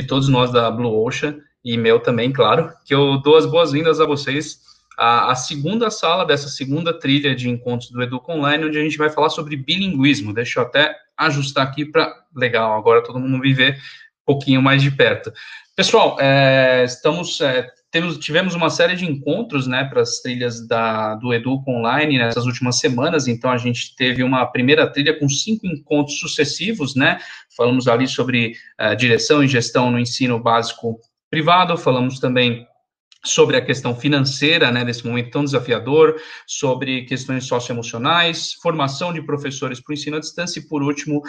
todos nós da Blue Ocean, e meu também, claro, que eu dou as boas-vindas a vocês à segunda sala dessa segunda trilha de encontros do Educa Online, onde a gente vai falar sobre bilinguismo. Deixa eu até ajustar aqui para... Legal, agora todo mundo me vê um pouquinho mais de perto. Pessoal, tivemos uma série de encontros, né, para as trilhas do Educa Online nessas últimas semanas. Então a gente teve uma primeira trilha com 5 encontros sucessivos, né? Falamos ali sobre direção e gestão no ensino básico privado, falamos também sobre a questão financeira, né, desse momento tão desafiador, sobre questões socioemocionais, formação de professores para o ensino à distância e, por último,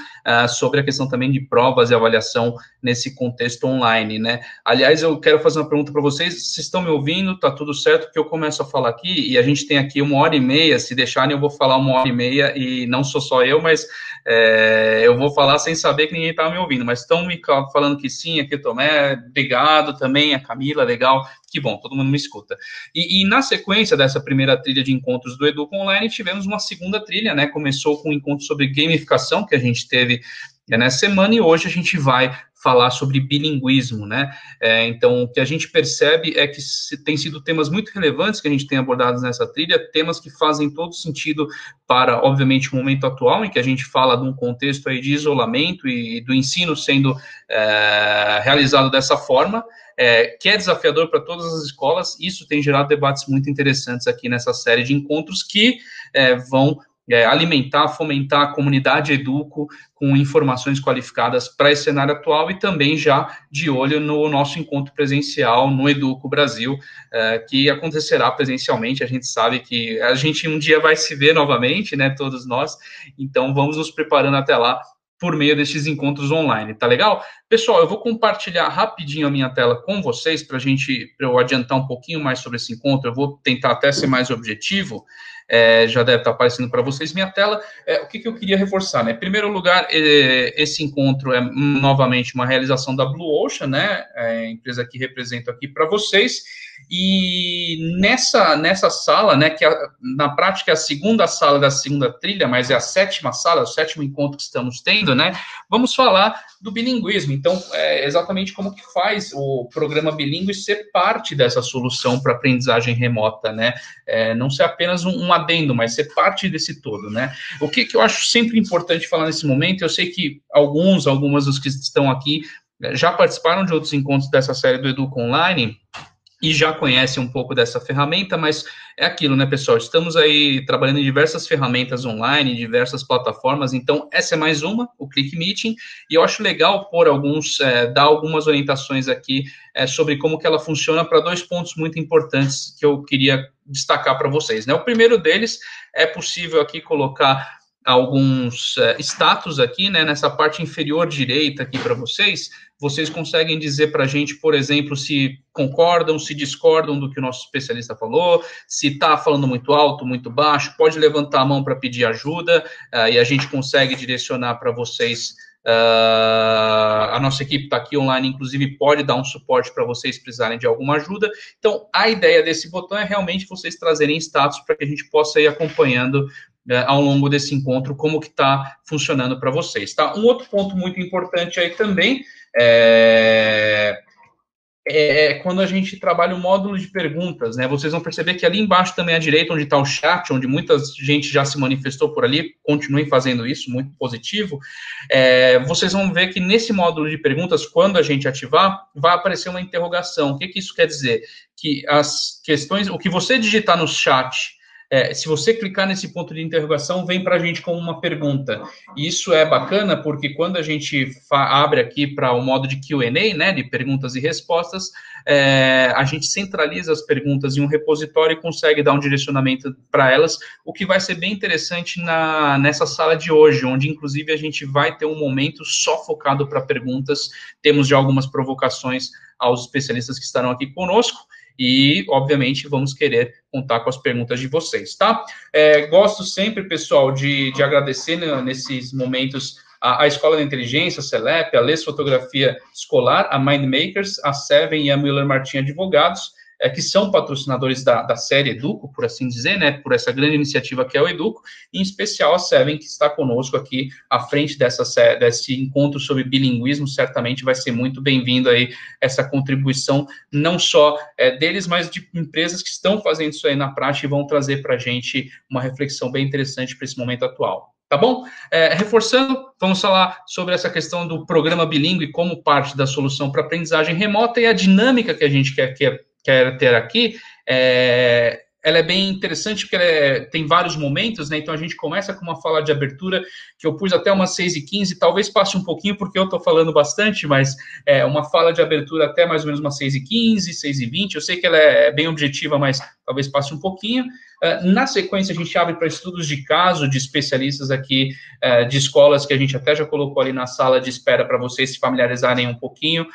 sobre a questão também de provas e avaliação nesse contexto online, né. Aliás, eu quero fazer uma pergunta para vocês, vocês estão me ouvindo? Tá tudo certo? Porque eu começo a falar aqui e a gente tem aqui 1h30, se deixarem eu vou falar 1h30 e não sou só eu, mas eu vou falar sem saber que ninguém está me ouvindo, mas estão me falando que sim, aqui Tomé, obrigado também, a Camila, legal, que bom, todo mundo me escuta. E na sequência dessa primeira trilha de encontros do Educa Online, tivemos uma segunda trilha, né, começou com um encontro sobre gamificação, que a gente teve nessa semana, e hoje a gente vai falar sobre bilinguismo, né, então o que a gente percebe é que tem sido temas muito relevantes que a gente tem abordado nessa trilha, temas que fazem todo sentido para, obviamente, o momento atual, em que a gente fala de um contexto aí de isolamento e do ensino sendo realizado dessa forma, que é desafiador para todas as escolas. Isso tem gerado debates muito interessantes aqui nessa série de encontros que vão alimentar, fomentar a comunidade Educo com informações qualificadas para esse cenário atual e também já de olho no nosso encontro presencial no Educo Brasil, que acontecerá presencialmente. A gente sabe que a gente um dia vai se ver novamente, né, todos nós, então vamos nos preparando até lá por meio desses encontros online, tá legal? Pessoal, eu vou compartilhar rapidinho a minha tela com vocês para eu adiantar um pouquinho mais sobre esse encontro. Eu vou tentar até ser mais objetivo. Já deve estar aparecendo para vocês minha tela. O que eu queria reforçar, né? Em primeiro lugar, esse encontro é novamente uma realização da Blue Ocean, né? A empresa que represento aqui para vocês. E nessa sala, né, que na prática é a segunda sala da segunda trilha, mas é a sétima sala, o sétimo encontro que estamos tendo, né, vamos falar do bilinguismo. Então, exatamente como que faz o programa bilíngue ser parte dessa solução para aprendizagem remota, né, não ser apenas um adendo, mas ser parte desse todo, né. O que eu acho sempre importante falar nesse momento, eu sei que algumas dos que estão aqui já participaram de outros encontros dessa série do Educa Online, e já conhecem um pouco dessa ferramenta, mas é aquilo, né, pessoal? Estamos aí trabalhando em diversas ferramentas online, diversas plataformas, então essa é mais uma, o Click Meeting, e eu acho legal dar algumas orientações aqui sobre como que ela funciona para 2 pontos muito importantes que eu queria destacar para vocês, né? O primeiro deles, é possível aqui colocar alguns status aqui, né, nessa parte inferior direita aqui para vocês conseguem dizer para a gente, por exemplo, se concordam, se discordam do que o nosso especialista falou, se está falando muito alto, muito baixo, pode levantar a mão para pedir ajuda, e a gente consegue direcionar para vocês. A nossa equipe está aqui online, inclusive pode dar um suporte para vocês precisarem de alguma ajuda. Então, a ideia desse botão é realmente vocês trazerem status para que a gente possa ir acompanhando ao longo desse encontro como que está funcionando para vocês, tá? Um outro ponto muito importante aí também quando a gente trabalha o módulo de perguntas, né? Vocês vão perceber que ali embaixo também à direita, onde está o chat, onde muita gente já se manifestou por ali, continuem fazendo isso, muito positivo, vocês vão ver que nesse módulo de perguntas, quando a gente ativar, vai aparecer uma interrogação. O que isso quer dizer? Que as questões, o que você digitar no chat, se você clicar nesse ponto de interrogação, vem para a gente como uma pergunta. E isso é bacana porque quando a gente abre aqui para o modo de Q&A, né, de perguntas e respostas, a gente centraliza as perguntas em um repositório e consegue dar um direcionamento para elas, o que vai ser bem interessante nessa sala de hoje, onde inclusive a gente vai ter um momento só focado para perguntas. Temos já algumas provocações aos especialistas que estarão aqui conosco, e, obviamente, vamos querer contar com as perguntas de vocês, tá? Gosto sempre, pessoal, de agradecer nesses momentos a Escola da Inteligência, a CELEP, a Les Fotografia Escolar, a Mindmakers, a Seven e a Miller Martin Advogados, que são patrocinadores da série Educo, por assim dizer, né, por essa grande iniciativa que é o Educo, em especial a Seven, que está conosco aqui à frente desse encontro sobre bilinguismo. Certamente vai ser muito bem-vindo aí essa contribuição, não só deles, mas de empresas que estão fazendo isso aí na prática e vão trazer para a gente uma reflexão bem interessante para esse momento atual. Tá bom? Reforçando, vamos falar sobre essa questão do programa bilíngue como parte da solução para aprendizagem remota, e a dinâmica que a gente quer ter aqui, ela é bem interessante, porque tem vários momentos, né? Então a gente começa com uma fala de abertura, que eu pus até umas 6h15, talvez passe um pouquinho, porque eu estou falando bastante, mas uma fala de abertura até mais ou menos umas 6h15, 6h20, eu sei que ela é bem objetiva, mas talvez passe um pouquinho. Na sequência, a gente abre para estudos de caso de especialistas aqui, de escolas que a gente até já colocou ali na sala de espera para vocês se familiarizarem um pouquinho.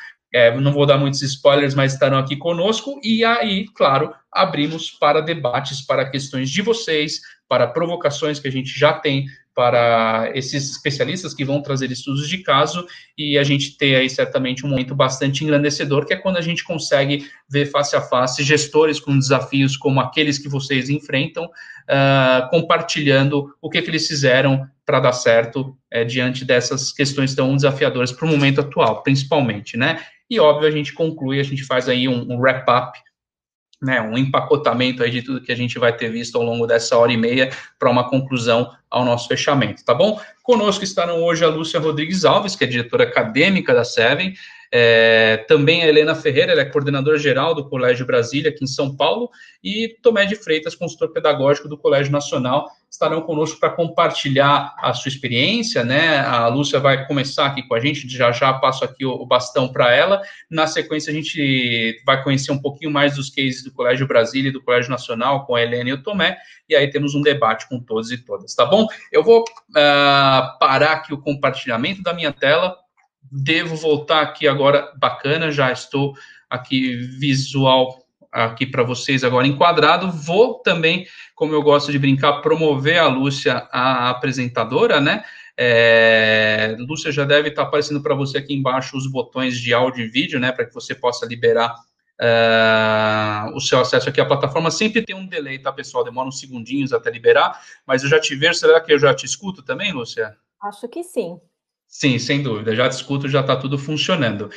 Não vou dar muitos spoilers, mas estarão aqui conosco, e aí, claro, abrimos para debates, para questões de vocês, para provocações que a gente já tem para esses especialistas que vão trazer estudos de caso, e a gente ter aí certamente um momento bastante engrandecedor, que é quando a gente consegue ver face a face gestores com desafios como aqueles que vocês enfrentam, compartilhando o que eles fizeram para dar certo diante dessas questões tão desafiadoras para o momento atual, principalmente, né? E, óbvio, a gente conclui, a gente faz aí um wrap-up, né, um empacotamento aí de tudo que a gente vai ter visto ao longo dessa hora e meia para uma conclusão ao nosso fechamento, tá bom? Conosco estarão hoje a Lúcia Rodrigues Alves, que é diretora acadêmica da Seven, também a Helena Ferreira, ela é coordenadora geral do Colégio Brasília, aqui em São Paulo, e Tomé de Freitas, consultor pedagógico do Colégio Nacional, estarão conosco para compartilhar a sua experiência, né? A Lúcia vai começar aqui com a gente, já passo aqui o bastão para ela. Na sequência, a gente vai conhecer um pouquinho mais dos cases do Colégio Brasília e do Colégio Nacional, com a Helena e o Tomé, e aí temos um debate com todos e todas, tá bom? Eu vou parar aqui o compartilhamento da minha tela, devo voltar aqui agora, bacana, já estou aqui visual aqui para vocês agora enquadrado. Vou também, como eu gosto de brincar, promover a Lúcia, a apresentadora, né? Lúcia, já deve estar aparecendo para você aqui embaixo os botões de áudio e vídeo, né? Para que você possa liberar o seu acesso aqui à plataforma. Sempre tem um delay, tá, pessoal? Demora uns segundinhos até liberar, mas eu já te vejo. Será que eu já te escuto também, Lúcia? Acho que sim. Sim, sem dúvida, já te escuto, já está tudo funcionando.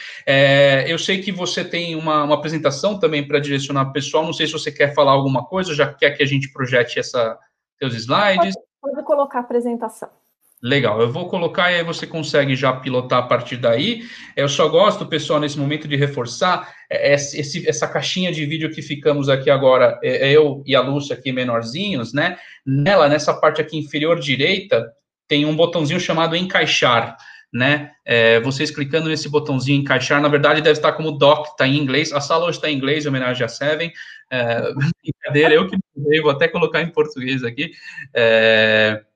Eu sei que você tem uma apresentação também para direcionar para o pessoal, não sei se você quer falar alguma coisa, já quer que a gente projete seus slides. Pode colocar a apresentação. Legal, eu vou colocar e aí você consegue já pilotar a partir daí. Eu só gosto, pessoal, nesse momento de reforçar essa caixinha de vídeo que ficamos aqui agora, eu e a Lúcia aqui menorzinhos, né? Nessa parte aqui inferior direita, tem um botãozinho chamado encaixar, né? Vocês clicando nesse botãozinho encaixar, na verdade deve estar como doc, está em inglês. A sala hoje está em inglês, em homenagem a Seven. Brincadeira, eu que vou até colocar em português aqui.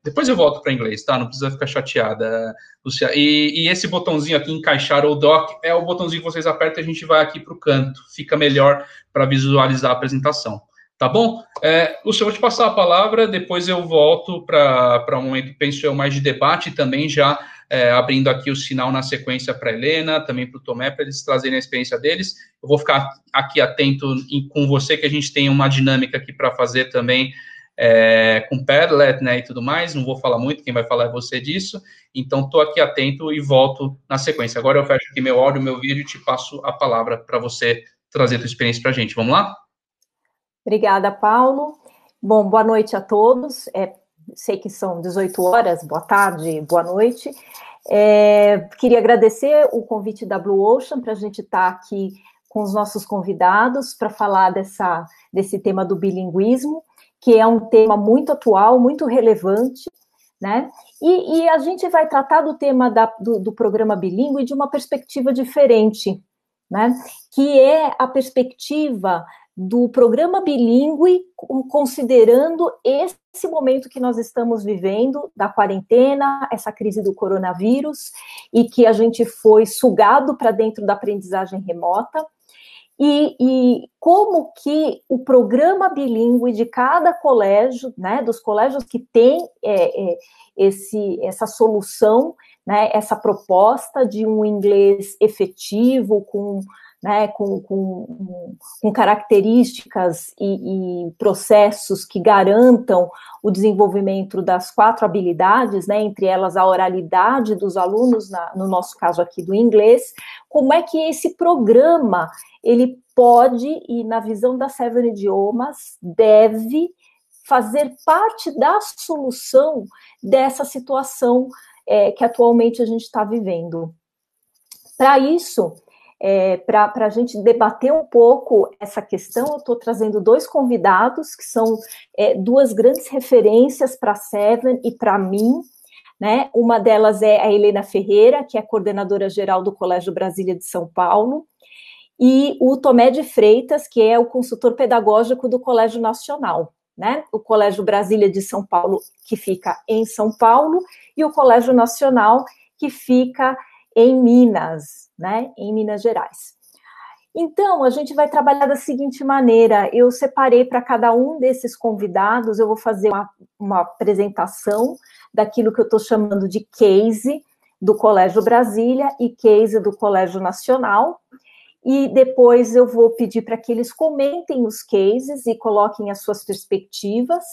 Depois eu volto para inglês, tá? Não precisa ficar chateada, Lúcia. E esse botãozinho aqui, encaixar ou doc, é o botãozinho que vocês apertam e a gente vai aqui para o canto. Fica melhor para visualizar a apresentação. Tá bom? Lúcia, eu vou te passar a palavra, depois eu volto para um momento, penso eu, mais de debate, também já abrindo aqui o sinal na sequência para a Helena, também para o Tomé, para eles trazerem a experiência deles. Eu vou ficar aqui atento com você, que a gente tem uma dinâmica aqui para fazer também com Padlet, né, e tudo mais. Não vou falar muito, quem vai falar é você disso. Então, estou aqui atento e volto na sequência. Agora eu fecho aqui meu áudio, meu vídeo e te passo a palavra para você trazer a tua experiência para a gente. Vamos lá? Obrigada, Paulo. Bom, boa noite a todos. Sei que são 18 horas, boa tarde, boa noite. Queria agradecer o convite da Blue Ocean para a gente estar aqui com os nossos convidados para falar desse tema do bilinguismo, que é um tema muito atual, muito relevante, né? E a gente vai tratar do tema do programa bilíngue de uma perspectiva diferente, né? Que é a perspectiva do programa bilíngue, considerando esse momento que nós estamos vivendo, da quarentena, essa crise do coronavírus, e que a gente foi sugado para dentro da aprendizagem remota, e como que o programa bilíngue de cada colégio, né, dos colégios que tem essa solução, né, essa proposta de um inglês efetivo, com né, com características e processos que garantam o desenvolvimento das 4 habilidades, né, entre elas a oralidade dos alunos, no nosso caso aqui do inglês, como é que esse programa, ele pode, e na visão da Seven Idiomas, deve fazer parte da solução dessa situação que atualmente a gente está vivendo. Para isso, para a gente debater um pouco essa questão, eu estou trazendo 2 convidados, que são 2 grandes referências para a Seven e para mim, né? Uma delas é a Helena Ferreira, que é coordenadora geral do Colégio Brasília de São Paulo, e o Tomé de Freitas, que é o consultor pedagógico do Colégio Nacional, né? O Colégio Brasília de São Paulo, que fica em São Paulo, e o Colégio Nacional, que fica em Minas, né? Em Minas Gerais. Então, a gente vai trabalhar da seguinte maneira: eu separei para cada um desses convidados, eu vou fazer uma apresentação daquilo que eu estou chamando de case do Colégio Brasília e case do Colégio Nacional, e depois eu vou pedir para que eles comentem os cases e coloquem as suas perspectivas,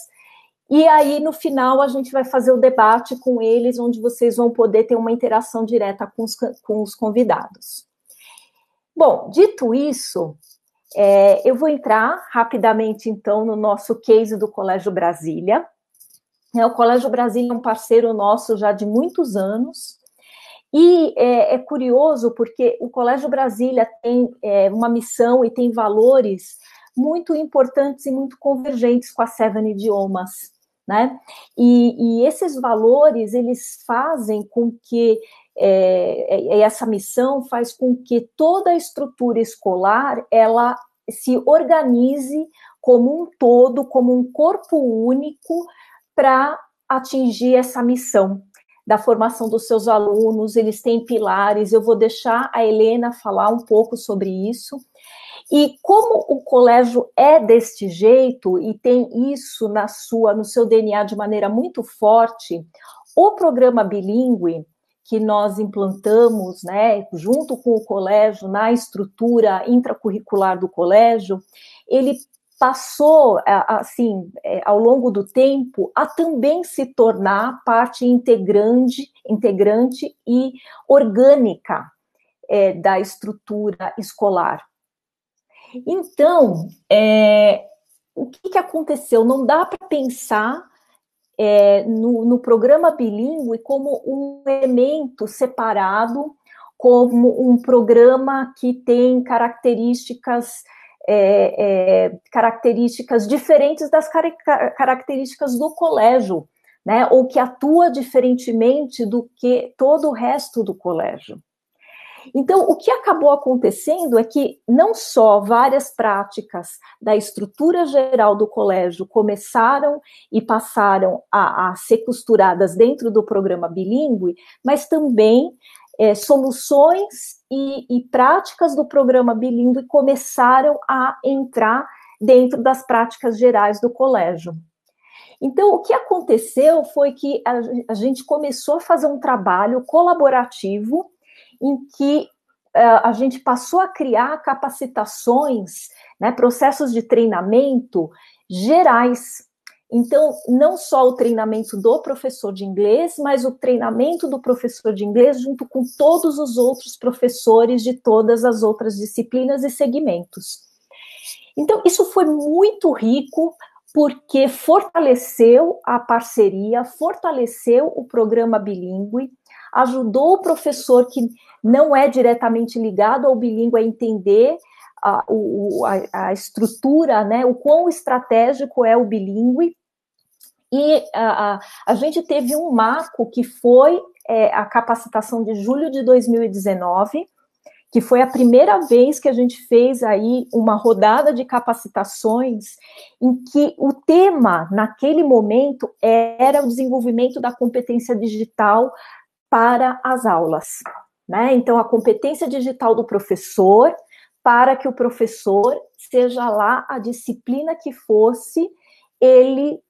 e aí no final a gente vai fazer o debate com eles, onde vocês vão poder ter uma interação direta com os convidados. Bom, dito isso, eu vou entrar rapidamente então no nosso case do Colégio Brasília. O Colégio Brasília é um parceiro nosso já de muitos anos, e é curioso porque o Colégio Brasília tem uma missão e tem valores muito importantes e muito convergentes com a Seven Idiomas, né? E esses valores, eles fazem com que, essa missão faz com que toda a estrutura escolar, ela se organize como um todo, como um corpo único, para atingir essa missão da formação dos seus alunos. Eles têm pilares, eu vou deixar a Helena falar um pouco sobre isso. E como o colégio é deste jeito e tem isso no seu DNA de maneira muito forte, o programa bilíngue que nós implantamos, né, junto com o colégio, na estrutura intracurricular do colégio, ele passou, assim, ao longo do tempo, a também se tornar parte integrante e orgânica da estrutura escolar. Então, o que aconteceu? Não dá para pensar no programa bilíngue como um elemento separado, como um programa que tem características diferentes das características do colégio, né? Ou que atua diferentemente do que todo o resto do colégio. Então, o que acabou acontecendo é que não só várias práticas da estrutura geral do colégio começaram e passaram a ser costuradas dentro do programa bilíngue, mas também soluções e práticas do programa bilíngue começaram a entrar dentro das práticas gerais do colégio. Então, o que aconteceu foi que a gente começou a fazer um trabalho colaborativo em que a gente passou a criar capacitações, né, processos de treinamento gerais. Então, não só o treinamento do professor de inglês, mas o treinamento do professor de inglês junto com todos os outros professores de todas as outras disciplinas e segmentos. Então, isso foi muito rico, porque fortaleceu a parceria, fortaleceu o programa bilíngue, ajudou o professor que não é diretamente ligado ao bilíngue a entender a estrutura, né, o quão estratégico é o bilíngue. E a gente teve um marco que foi a capacitação de julho de 2019, que foi a primeira vez que a gente fez aí uma rodada de capacitações em que o tema, naquele momento, era o desenvolvimento da competência digital para as aulas, né? Então, a competência digital do professor, para que o professor, seja lá a disciplina que fosse, ele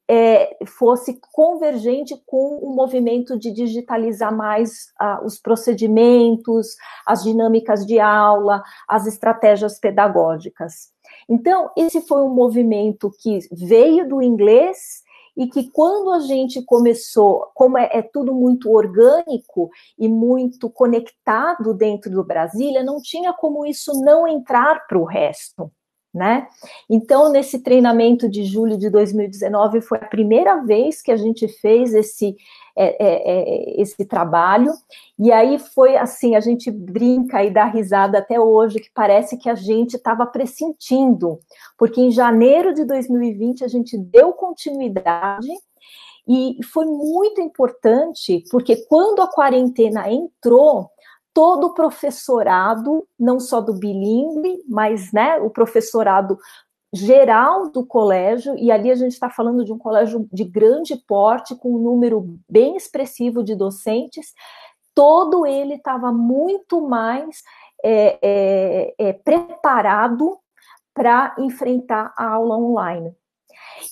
fosse convergente com o movimento de digitalizar mais os procedimentos, as dinâmicas de aula, as estratégias pedagógicas. Então, esse foi um movimento que veio do inglês e que quando a gente começou, como é tudo muito orgânico e muito conectado dentro do Brasília, não tinha como isso não entrar para o resto, né? Então, nesse treinamento de julho de 2019, foi a primeira vez que a gente fez esse trabalho, e aí foi assim, a gente brinca e dá risada até hoje, que parece que a gente estava pressentindo, porque em janeiro de 2020 a gente deu continuidade, e foi muito importante, porque quando a quarentena entrou, todo o professorado, não só do bilíngue, mas, né, o professorado geral do colégio, e ali a gente está falando de um colégio de grande porte, com um número bem expressivo de docentes, todo ele estava muito mais preparado para enfrentar a aula online.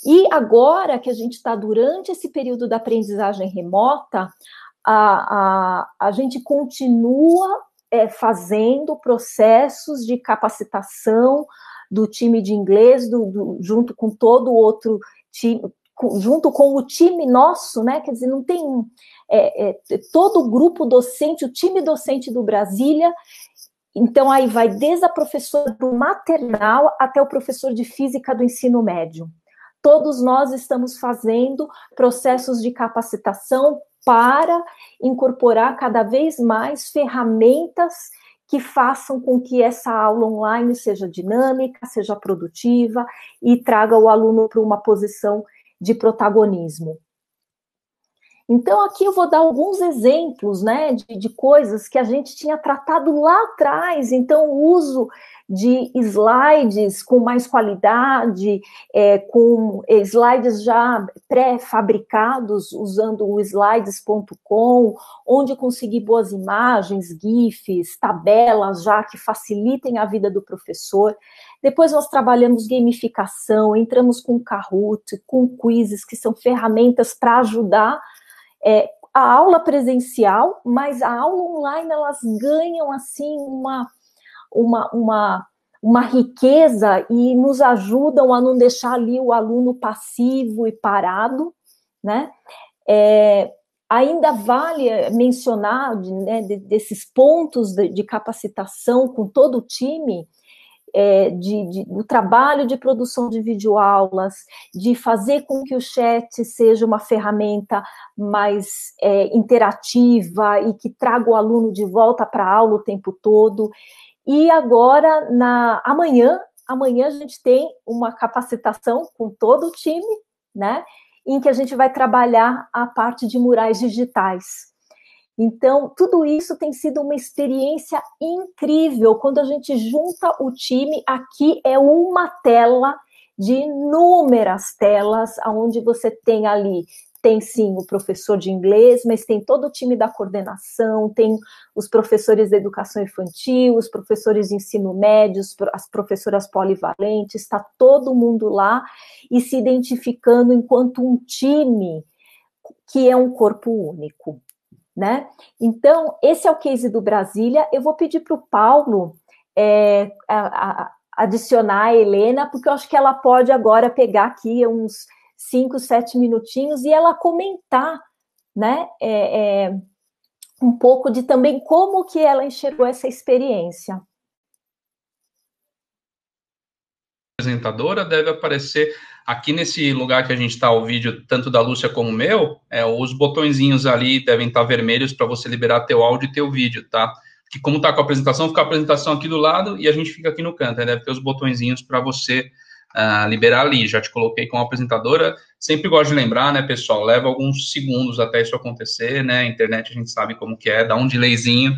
E agora que a gente está durante esse período da aprendizagem remota, a gente continua fazendo processos de capacitação do time de inglês, junto com todo o outro time, junto com o time nosso, né? Quer dizer, não tem todo o grupo docente, o time docente do Brasília. Então, aí vai desde a professora do maternal até o professor de física do ensino médio. Todos nós estamos fazendo processos de capacitação para incorporar cada vez mais ferramentas que façam com que essa aula online seja dinâmica, seja produtiva e traga o aluno para uma posição de protagonismo. Então, aqui eu vou dar alguns exemplos, né, de coisas que a gente tinha tratado lá atrás. Então, o uso de slides com mais qualidade, com slides já pré-fabricados, usando o slides.com, onde conseguir boas imagens, GIFs, tabelas já que facilitem a vida do professor. Depois nós trabalhamos gamificação, entramos com Kahoot, com quizzes, que são ferramentas para ajudar a aula presencial, mas a aula online, elas ganham, assim, uma riqueza e nos ajudam a não deixar ali o aluno passivo e parado, né? Ainda vale mencionar, né, desses pontos de capacitação com todo o time, do trabalho de produção de videoaulas, de fazer com que o chat seja uma ferramenta mais interativa e que traga o aluno de volta para a aula o tempo todo. E agora, amanhã a gente tem uma capacitação com todo o time, né, em que a gente vai trabalhar a parte de murais digitais. Então, tudo isso tem sido uma experiência incrível. Quando a gente junta o time, aqui é uma tela de inúmeras telas, onde você tem ali, tem sim o professor de inglês, mas tem todo o time da coordenação, tem os professores da educação infantil, os professores de ensino médio, as professoras polivalentes, está todo mundo lá e se identificando enquanto um time que é um corpo único, né? Então, esse é o case do Brasília. Eu vou pedir para o Paulo adicionar a Helena, porque eu acho que ela pode agora pegar aqui uns 5, 7 minutinhos e ela comentar, né, um pouco de também como que ela enxergou essa experiência. Apresentadora deve aparecer aqui nesse lugar que a gente está, o vídeo, tanto da Lúcia como o meu, os botõezinhos ali devem estar vermelhos para você liberar teu áudio e teu vídeo, tá? Que como tá com a apresentação, fica a apresentação aqui do lado e a gente fica aqui no canto, né? Deve ter os botõezinhos para você liberar ali. Já te coloquei como apresentadora. Sempre gosto de lembrar, né, pessoal? Leva alguns segundos até isso acontecer, né? A internet a gente sabe como que é, dá um delayzinho,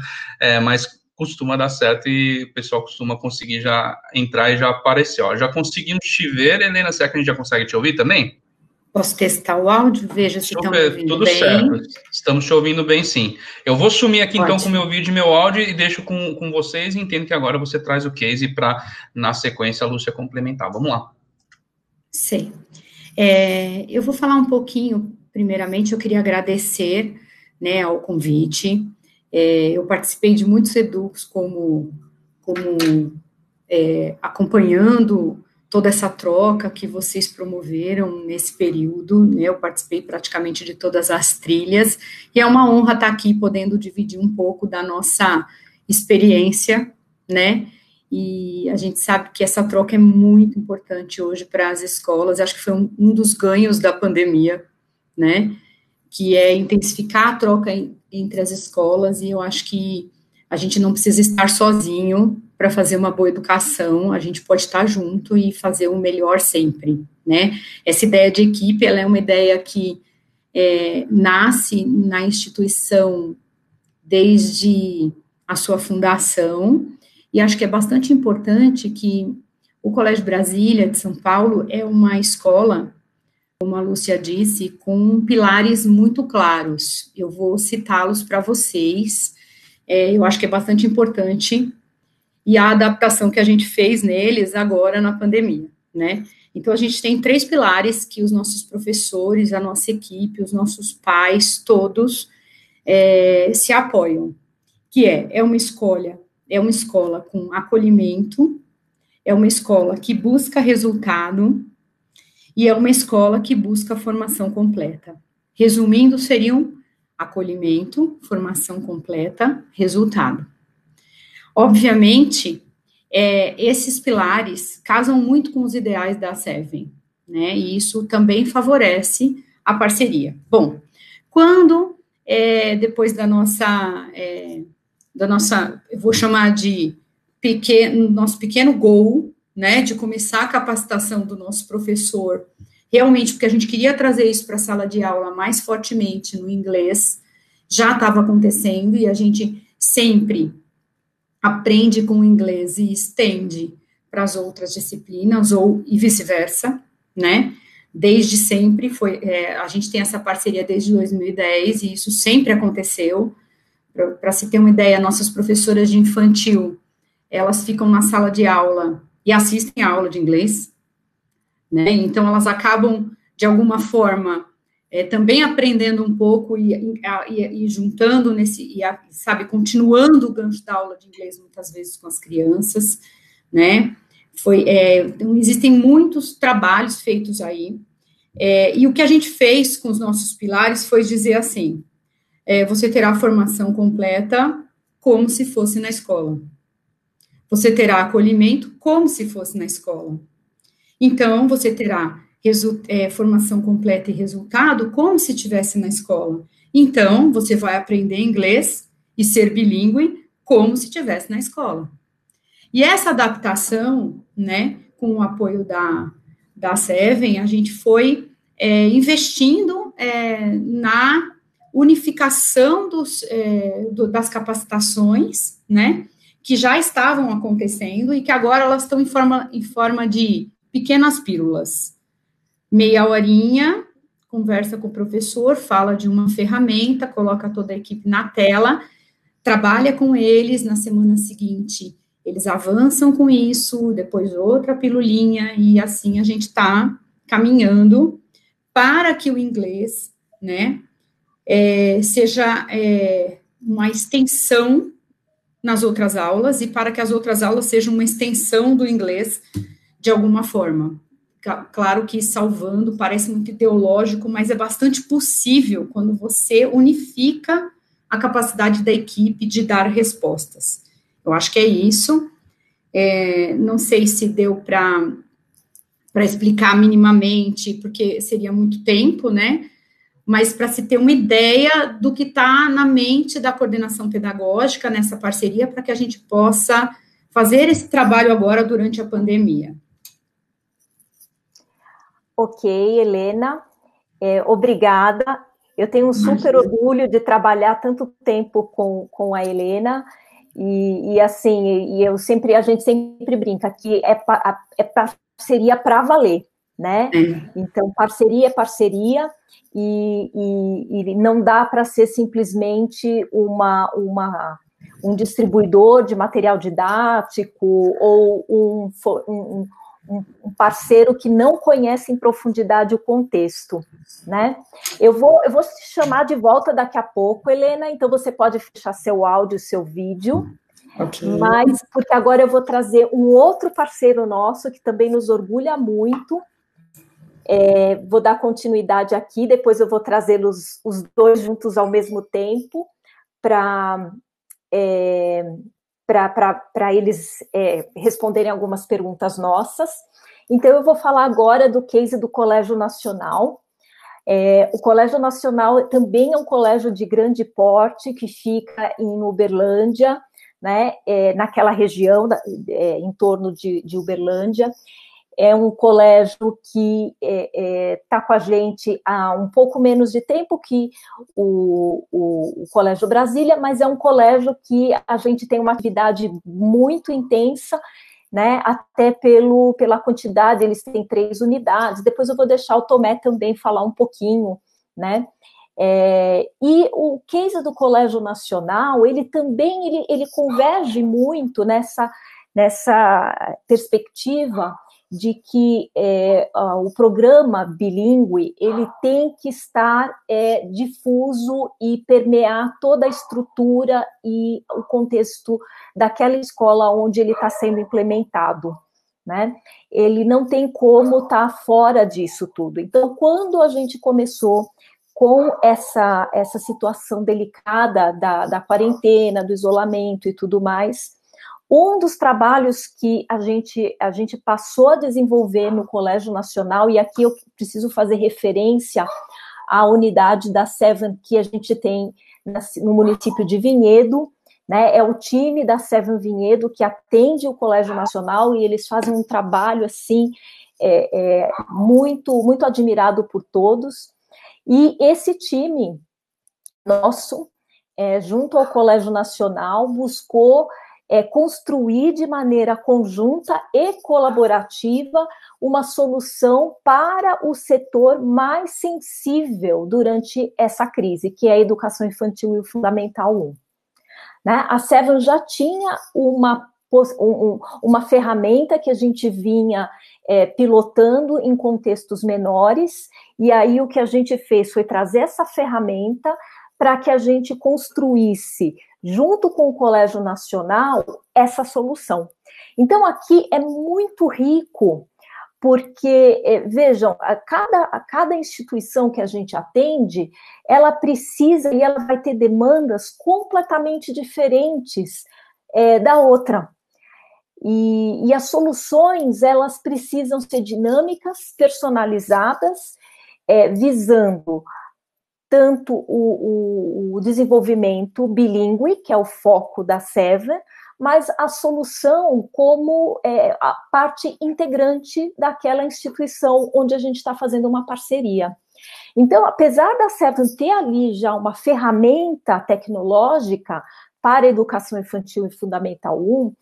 mas costuma dar certo e o pessoal costuma conseguir já entrar e já aparecer. Ó, já conseguimos te ver, Helena, será que a gente já consegue te ouvir também? Posso testar o áudio? Veja se estão me ouvindo tudo bem. Certo, estamos te ouvindo bem, sim. Eu vou sumir aqui, então, com o meu vídeo e meu áudio e deixo com vocês e entendo que agora você traz o case para, na sequência, a Lúcia complementar. Vamos lá. Sim. Eu vou falar um pouquinho, primeiramente, eu queria agradecer, né, ao convite. Eu participei de muitos EDUCs acompanhando toda essa troca que vocês promoveram nesse período, né, eu participei praticamente de todas as trilhas, e é uma honra estar aqui podendo dividir um pouco da nossa experiência, né, e a gente sabe que essa troca é muito importante hoje para as escolas, acho que foi um dos ganhos da pandemia, né, que é intensificar a troca entre as escolas, e eu acho que a gente não precisa estar sozinho para fazer uma boa educação, a gente pode estar junto e fazer o melhor sempre, né? Essa ideia de equipe, ela é uma ideia que nasce na instituição desde a sua fundação, e acho que é bastante importante que o Colégio Brasília de São Paulo é uma escola, como a Lúcia disse, com pilares muito claros. Eu vou citá-los para vocês, eu acho que é bastante importante, e a adaptação que a gente fez neles agora na pandemia, né? Então, a gente tem 3 pilares que os nossos professores, a nossa equipe, os nossos pais, todos se apoiam, que é uma escola com acolhimento, é uma escola que busca resultado, e é uma escola que busca formação completa. Resumindo, seriam acolhimento, formação completa, resultado. Obviamente, esses pilares casam muito com os ideais da Seven, né, e isso também favorece a parceria. Bom, quando, depois da nossa, eu vou chamar de nosso pequeno gol, né, de começar a capacitação do nosso professor, realmente, porque a gente queria trazer isso para a sala de aula mais fortemente no inglês, já estava acontecendo, e a gente sempre aprende com o inglês e estende para as outras disciplinas, e vice-versa, né? Desde sempre, a gente tem essa parceria desde 2010, e isso sempre aconteceu. Para se ter uma ideia, nossas professoras de infantil, elas ficam na sala de aula e assistem a aula de inglês, né? Então, elas acabam, de alguma forma, também aprendendo um pouco e juntando sabe, continuando o gancho da aula de inglês muitas vezes com as crianças, né? Então, existem muitos trabalhos feitos aí, e o que a gente fez com os nossos pilares foi dizer assim, você terá a formação completa como se fosse na escola. Você terá acolhimento como se fosse na escola. Então, você terá formação completa e resultado como se estivesse na escola. Então, você vai aprender inglês e ser bilíngue como se estivesse na escola. E essa adaptação, né, com o apoio da Seven, a gente foi investindo na unificação das capacitações, né, que já estavam acontecendo e que agora elas estão em forma de pequenas pílulas. Meia horinha, conversa com o professor, fala de uma ferramenta, coloca toda a equipe na tela, trabalha com eles, na semana seguinte eles avançam com isso, depois outra pilulinha, e assim a gente está caminhando para que o inglês, né, seja uma extensão nas outras aulas, e para que as outras aulas sejam uma extensão do inglês de alguma forma. Claro que salvando, parece muito ideológico, mas é bastante possível quando você unifica a capacidade da equipe de dar respostas. Eu acho que é isso. Não sei se deu para explicar minimamente, porque seria muito tempo, né? Mas para se ter uma ideia do que está na mente da coordenação pedagógica nessa parceria, para que a gente possa fazer esse trabalho agora durante a pandemia. Ok, Helena, obrigada. Eu tenho um super orgulho de trabalhar tanto tempo com a Helena, e assim, a gente sempre brinca que é parceria para valer, né? Então, parceria é parceria, e não dá para ser simplesmente um distribuidor de material didático ou um parceiro que não conhece em profundidade o contexto, né? Eu vou te chamar de volta daqui a pouco, Helena, então você pode fechar seu áudio, seu vídeo, mas porque agora eu vou trazer um outro parceiro nosso que também nos orgulha muito. Vou dar continuidade aqui, depois eu vou trazê-los os dois juntos ao mesmo tempo para eles responderem algumas perguntas nossas. Então, eu vou falar agora do case do Colégio Nacional. O Colégio Nacional também é um colégio de grande porte, que fica em Uberlândia, né, naquela região, em torno de Uberlândia. É um colégio que está com a gente há um pouco menos de tempo que o Colégio Brasília, mas é um colégio que a gente tem uma atividade muito intensa, né, até pela quantidade, eles têm 3 unidades. Depois eu vou deixar o Tomé também falar um pouquinho, né. E o case do Colégio Nacional, ele também ele converge muito nessa perspectiva de que o programa bilíngue ele tem que estar difuso e permear toda a estrutura e o contexto daquela escola onde ele está sendo implementado, né? Ele não tem como estar fora disso tudo. Então, quando a gente começou com essa situação delicada da quarentena, do isolamento e tudo mais, um dos trabalhos que a gente passou a desenvolver no Colégio Nacional, e aqui eu preciso fazer referência à unidade da Seven que a gente tem no município de Vinhedo, né? É o time da Seven Vinhedo que atende o Colégio Nacional, e eles fazem um trabalho assim muito, muito admirado por todos. E esse time nosso, junto ao Colégio Nacional, buscou construir de maneira conjunta e colaborativa uma solução para o setor mais sensível durante essa crise, que é a educação infantil e o Fundamental 1. Né? A Seven já tinha uma ferramenta que a gente vinha pilotando em contextos menores, e aí o que a gente fez foi trazer essa ferramenta para que a gente construísse, junto com o Colégio Nacional, essa solução. Então, aqui é muito rico, porque, vejam, cada instituição que a gente atende, ela precisa e ela vai ter demandas completamente diferentes da outra. E as soluções, elas precisam ser dinâmicas, personalizadas, visando tanto o desenvolvimento bilíngue, que é o foco da Seven, mas a solução como a parte integrante daquela instituição onde a gente está fazendo uma parceria. Então, apesar da Seven ter ali já uma ferramenta tecnológica para a educação infantil e Fundamental 1,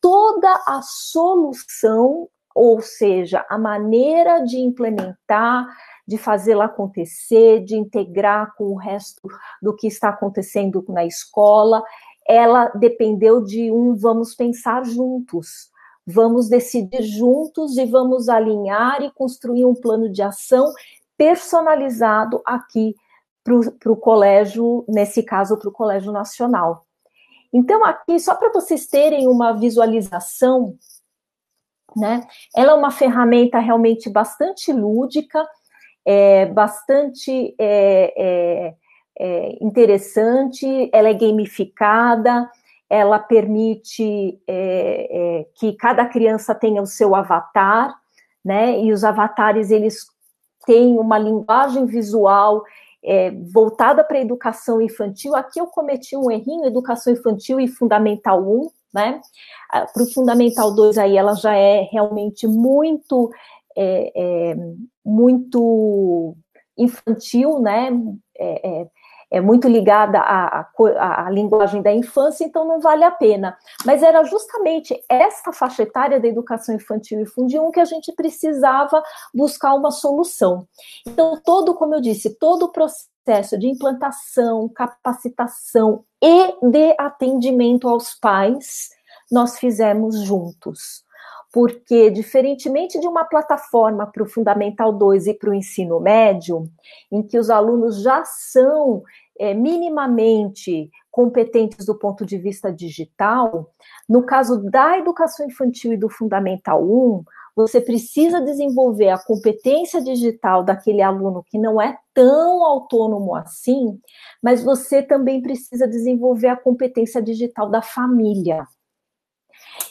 toda a solução, ou seja, a maneira de implementar, de fazê-la acontecer, de integrar com o resto do que está acontecendo na escola, ela dependeu de vamos pensar juntos, vamos decidir juntos e vamos alinhar e construir um plano de ação personalizado aqui para o colégio, nesse caso, para o Colégio Nacional. Então, aqui, só para vocês terem uma visualização, né, ela é uma ferramenta realmente bastante lúdica, bastante interessante, ela é gamificada, ela permite que cada criança tenha o seu avatar, né, e os avatares, eles têm uma linguagem visual voltada para a educação infantil. Aqui eu cometi um errinho, educação infantil e Fundamental 1, né, para o Fundamental 2 aí ela já é realmente muito muito infantil, né, muito ligada à linguagem da infância, então não vale a pena. Mas era justamente essa faixa etária da educação infantil e Fundi 1 que a gente precisava buscar uma solução. Então, como eu disse, todo o processo de implantação, capacitação e de atendimento aos pais, nós fizemos juntos. porque, diferentemente de uma plataforma para o Fundamental 2 e para o ensino médio, em que os alunos já são minimamente competentes do ponto de vista digital, no caso da educação infantil e do Fundamental 1, você precisa desenvolver a competência digital daquele aluno que não é tão autônomo assim, mas você também precisa desenvolver a competência digital da família.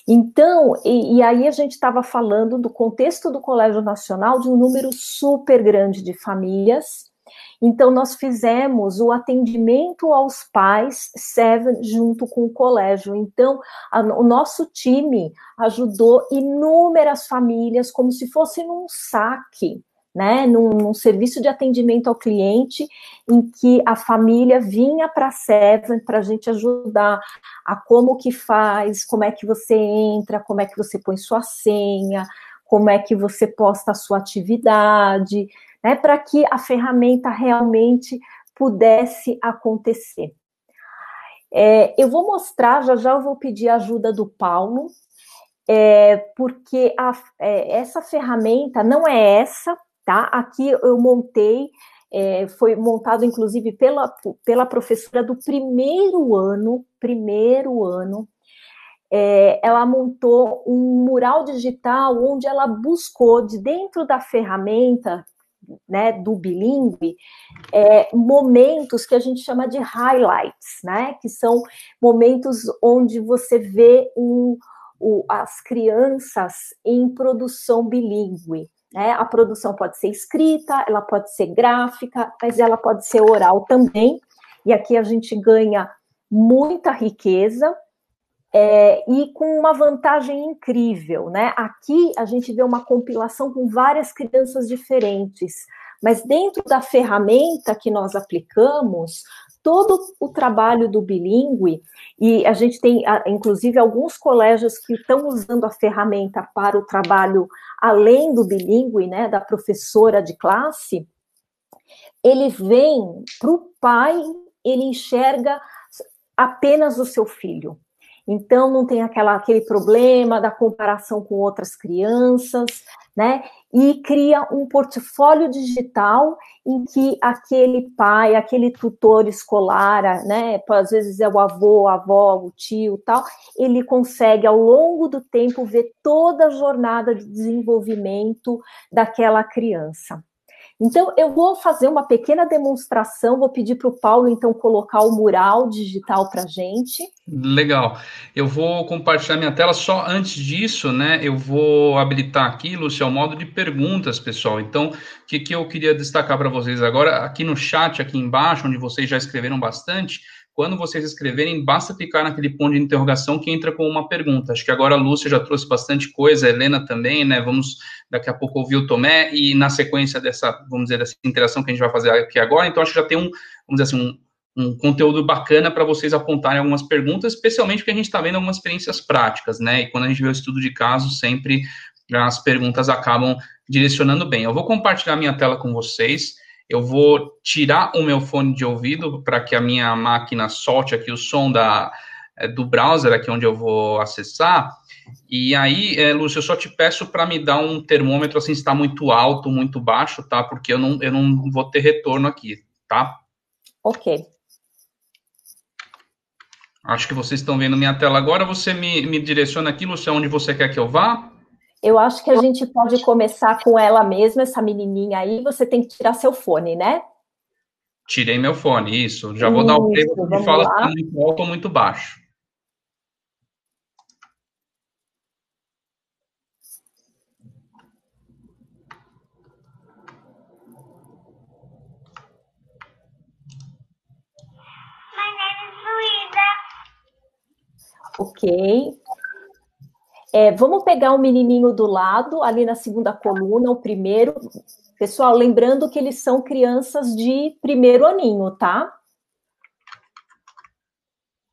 Então, e aí a gente estava falando do contexto do Colégio Nacional de um número super grande de famílias. Então, nós fizemos o atendimento aos pais, Seven, junto com o colégio. Então, o nosso time ajudou inúmeras famílias, como se fosse num saque, né, num serviço de atendimento ao cliente, em que a família vinha para a Seven para a gente ajudar a como que faz, como é que você entra, como é que você põe sua senha, como é que você posta a sua atividade, né, para que a ferramenta realmente pudesse acontecer. Eu vou mostrar, já eu vou pedir a ajuda do Paulo, porque essa ferramenta não é essa, tá? Aqui eu montei, foi montado inclusive pela professora do primeiro ano, ela montou um mural digital onde ela buscou de dentro da ferramenta, né, do bilíngue, momentos que a gente chama de highlights, né, que são momentos onde você vê as crianças em produção bilíngue, né? A produção pode ser escrita, ela pode ser gráfica, mas ela pode ser oral também, e aqui a gente ganha muita riqueza, e com uma vantagem incrível, né? Aqui a gente vê uma compilação com várias crianças diferentes, mas dentro da ferramenta que nós aplicamos, todo o trabalho do bilíngue, e a gente tem, inclusive, alguns colégios que estão usando a ferramenta para o trabalho além do bilíngue, né, da professora de classe, ele vem para o pai, ele enxerga apenas o seu filho. Então, não tem aquele problema da comparação com outras crianças, né? E cria um portfólio digital em que aquele pai, aquele tutor escolar, né? Às vezes é o avô, a avó, o tio, tal, ele consegue, ao longo do tempo, ver toda a jornada de desenvolvimento daquela criança. Então, eu vou fazer uma pequena demonstração, vou pedir para o Paulo, então, colocar o mural digital para a gente. Legal. Eu vou compartilhar minha tela, só antes disso, né, eu vou habilitar aqui, Lúcia, o modo de perguntas, pessoal. Então, o que eu queria destacar para vocês agora, aqui no chat, aqui embaixo, onde vocês já escreveram bastante, quando vocês escreverem, basta clicar naquele ponto de interrogação que entra com uma pergunta. Acho que agora a Lúcia já trouxe bastante coisa, a Helena também, né? Vamos daqui a pouco ouvir o Tomé, e na sequência dessa, vamos dizer, dessa interação que a gente vai fazer aqui agora, então acho que já tem vamos dizer assim, um conteúdo bacana para vocês apontarem algumas perguntas, especialmente porque a gente está vendo algumas experiências práticas, né? E quando a gente vê o estudo de caso, sempre as perguntas acabam direcionando bem. Eu vou compartilhar minha tela com vocês. Eu vou tirar o meu fone de ouvido para que a minha máquina solte aqui o som do browser, aqui onde eu vou acessar. E aí, Lúcio, eu só te peço para me dar um termômetro, assim, se está muito alto, muito baixo, tá? Porque eu não vou ter retorno aqui, tá? Ok. Acho que vocês estão vendo minha tela agora. Você me direciona aqui, Lúcio, onde você quer que eu vá? Eu acho que a gente pode começar com ela mesma, essa menininha aí. Você tem que tirar seu fone, né? Tirei meu fone, isso. Já vou dar o play, você me fala se está muito alto ou muito baixo. Ok. Vamos pegar o menininho do lado, ali na segunda coluna, o primeiro. Pessoal, lembrando que eles são crianças de primeiro aninho, tá?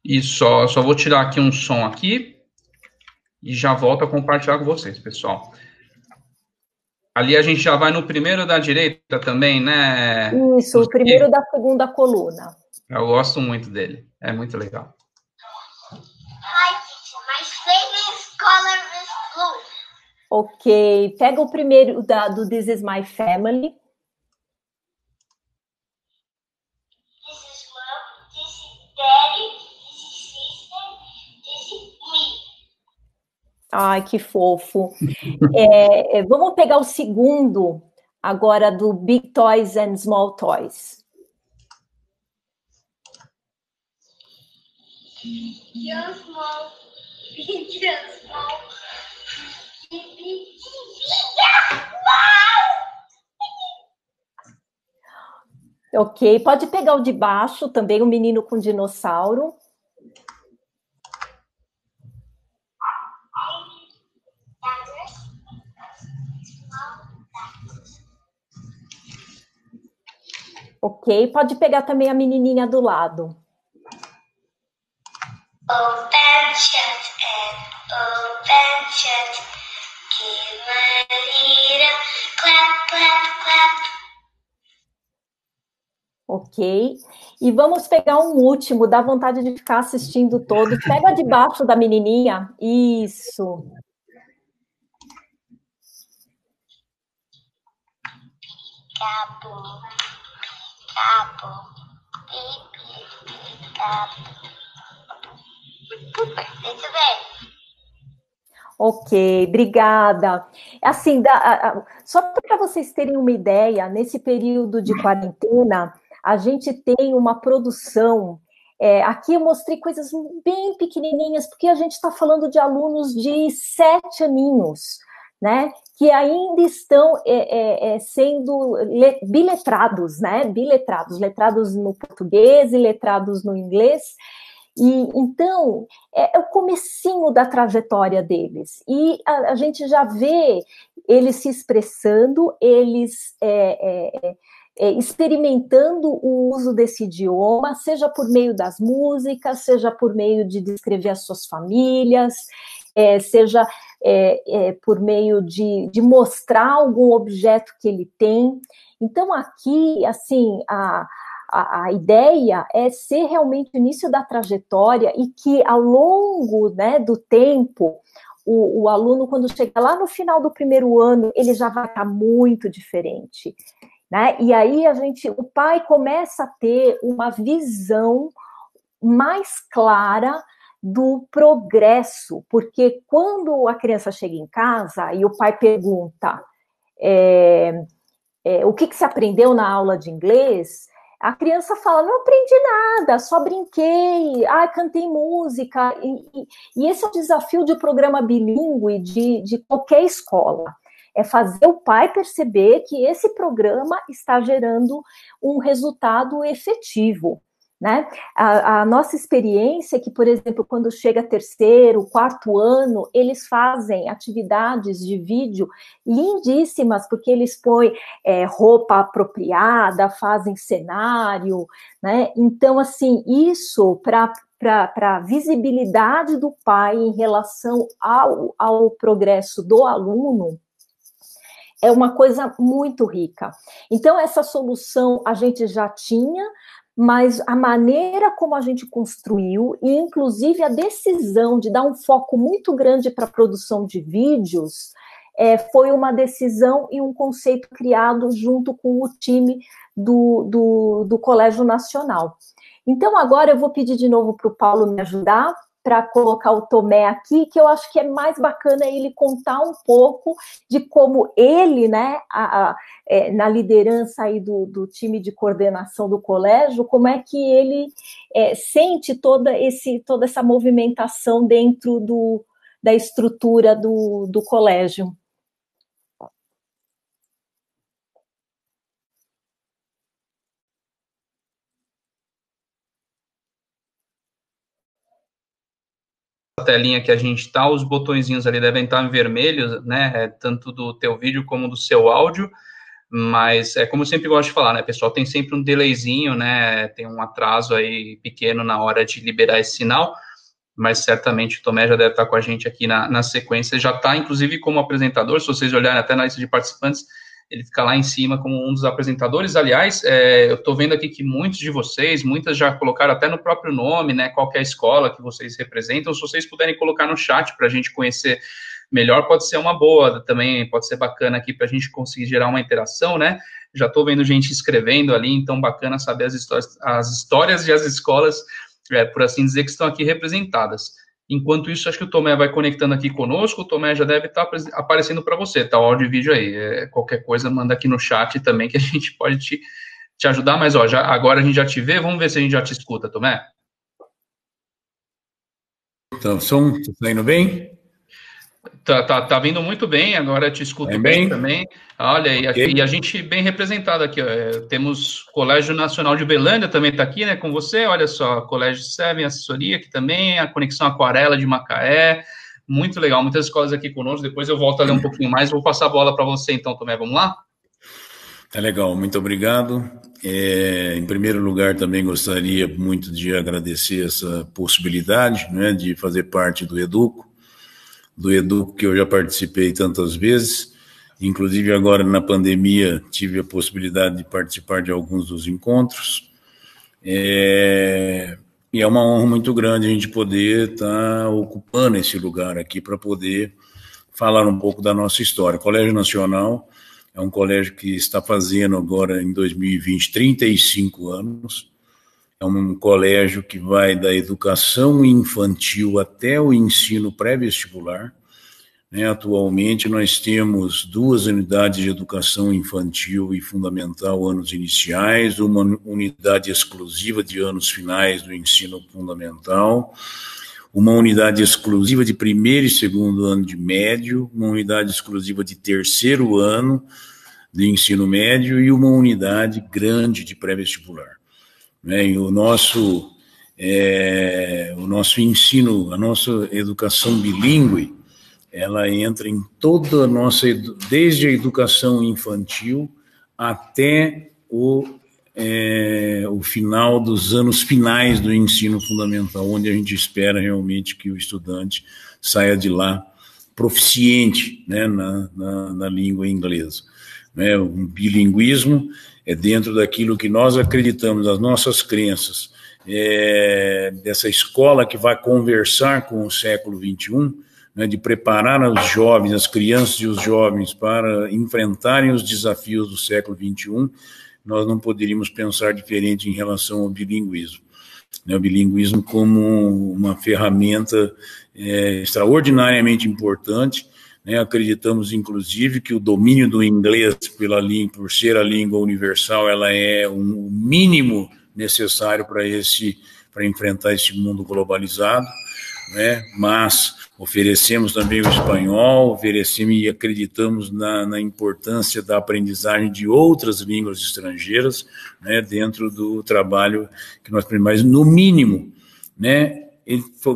E só vou tirar aqui um som aqui e já volto a compartilhar com vocês, pessoal. Ali a gente já vai no primeiro da direita também, né? Isso, o primeiro da segunda coluna. Eu gosto muito dele, é muito legal. Hi, teacher. My favorite color is blue. Ok, pega o primeiro do This Is My Family. This is mom, this is daddy, this is sister, this is me. Ai, que fofo. Vamos pegar o segundo agora do Big Toys and Small Toys. Just small, just small. Ok, pode pegar o de baixo também, o menino com dinossauro. Ok, pode pegar também a menininha do lado. Open shut and open shut. Give a little clap, clap, clap. Ok, e vamos pegar um último, dá vontade de ficar assistindo todos. Pega debaixo da menininha, isso. Capo, capo, pipi, capo. Muito bem. Ok, obrigada. Assim, só para vocês terem uma ideia, nesse período de quarentena, a gente tem uma produção. Aqui eu mostrei coisas bem pequenininhas, porque a gente está falando de alunos de 7 aninhos, né? Que ainda estão sendo biletrados, né? Biletrados, letrados no português e letrados no inglês. E então é o comecinho da trajetória deles, e a gente já vê eles se expressando, eles experimentando o uso desse idioma, seja por meio das músicas, seja por meio de descrever as suas famílias, seja por meio de mostrar algum objeto que ele tem. Então aqui, assim, a ideia é ser realmente o início da trajetória, e que ao longo, né, do tempo, o aluno, quando chega lá no final do primeiro ano, ele já vai estar muito diferente, né? E aí o pai começa a ter uma visão mais clara do progresso, porque quando a criança chega em casa e o pai pergunta o que você aprendeu na aula de inglês, a criança fala, não aprendi nada, só brinquei, cantei música, e esse é o desafio de programa bilíngue de qualquer escola, é fazer o pai perceber que esse programa está gerando um resultado efetivo, né? A nossa experiência é que, por exemplo, quando chega terceiro, quarto ano, eles fazem atividades de vídeo lindíssimas, porque eles põem roupa apropriada, fazem cenário, né? Então, assim, isso para a visibilidade do pai em relação ao progresso do aluno, é uma coisa muito rica. Então, essa solução a gente já tinha, mas a maneira como a gente construiu, e inclusive a decisão de dar um foco muito grande para a produção de vídeos, foi uma decisão e um conceito criado junto com o time do Colégio Nacional. Então, agora eu vou pedir de novo para o Paulo me ajudar, para colocar o Tomé aqui, que eu acho que é mais bacana ele contar um pouco de como ele, né, na liderança aí do time de coordenação do colégio, como é que ele sente toda essa movimentação dentro da estrutura do colégio. Telinha que a gente está, os botõezinhos ali devem estar em vermelho, né, tanto do teu vídeo como do seu áudio, mas como eu sempre gosto de falar, né, pessoal, tem sempre um delayzinho, né, tem um atraso aí pequeno na hora de liberar esse sinal, mas certamente o Tomé já deve estar com a gente aqui na sequência, já está, inclusive, como apresentador, se vocês olharem até na lista de participantes, ele fica lá em cima como um dos apresentadores. Aliás, eu estou vendo aqui que muitos de vocês, muitas já colocaram até no próprio nome, né, qual que é a escola que vocês representam. Se vocês puderem colocar no chat para a gente conhecer melhor pode ser uma boa, também pode ser bacana aqui para a gente conseguir gerar uma interação, né? Já estou vendo gente escrevendo ali, então bacana saber as histórias e as escolas, por assim dizer, que estão aqui representadas. Enquanto isso, acho que o Tomé vai conectando aqui conosco, o Tomé já deve estar aparecendo para você, tá? O áudio e vídeo aí. Qualquer coisa, manda aqui no chat também, que a gente pode te ajudar, mas ó, agora a gente já te vê, vamos ver se a gente já te escuta, Tomé. Então, o som está indo bem? Tá vindo muito bem, agora eu te escuto bem também. Olha, okay. E a gente bem representado aqui, ó. Temos Colégio Nacional de Belândia também está aqui, né, com você, olha só, Colégio Seven, assessoria aqui também, a Conexão Aquarela de Macaé, muito legal, muitas escolas aqui conosco, depois eu volto a ler um pouquinho mais, vou passar a bola para você então, Tomé, vamos lá? Tá legal, muito obrigado. Em primeiro lugar, também gostaria muito de agradecer essa possibilidade, né, de fazer parte do Educo, que eu já participei tantas vezes, inclusive agora na pandemia tive a possibilidade de participar de alguns dos encontros, e é uma honra muito grande a gente poder estar ocupando esse lugar aqui para poder falar um pouco da nossa história. O Colégio Nacional é um colégio que está fazendo agora em 2020 35 anos, é um colégio que vai da educação infantil até o ensino pré-vestibular, né? Atualmente nós temos 2 unidades de educação infantil e fundamental, anos iniciais, uma unidade exclusiva de anos finais do ensino fundamental, uma unidade exclusiva de primeiro e segundo ano de médio, uma unidade exclusiva de terceiro ano de ensino médio e uma unidade grande de pré-vestibular. E o nosso ensino, a nossa educação bilíngue, ela entra em toda a nossa, desde a educação infantil até o final dos anos finais do ensino fundamental, onde a gente espera realmente que o estudante saia de lá proficiente, né, na língua inglesa. O bilinguismo é dentro daquilo que nós acreditamos, das nossas crenças, dessa escola que vai conversar com o século XXI, né, de preparar os jovens, as crianças e os jovens para enfrentarem os desafios do século XXI, nós não poderíamos pensar diferente em relação ao bilinguismo. O bilinguismo como uma ferramenta extraordinariamente importante. Acreditamos, inclusive, que o domínio do inglês por ser a língua universal, ela é um mínimo necessário para enfrentar esse mundo globalizado, né? Mas oferecemos também o espanhol, oferecemos e acreditamos na importância da aprendizagem de outras línguas estrangeiras, né, dentro do trabalho que nós mas no mínimo, né,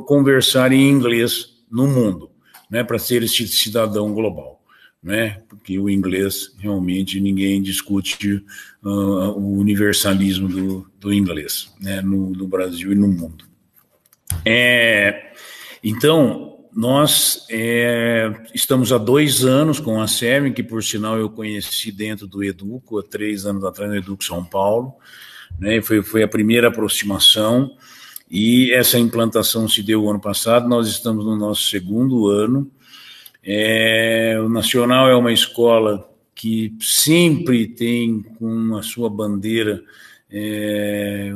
conversar em inglês no mundo, né, para ser esse cidadão global, né, porque o inglês, realmente, ninguém discute o universalismo do inglês, né, no Brasil e no mundo. Então, nós estamos há 2 anos com a SEMI, que, por sinal, eu conheci dentro do Educo, há 3 anos atrás, no Educo São Paulo, né, foi a primeira aproximação. E essa implantação se deu o ano passado, nós estamos no nosso 2º ano. O Nacional é uma escola que sempre tem com a sua bandeira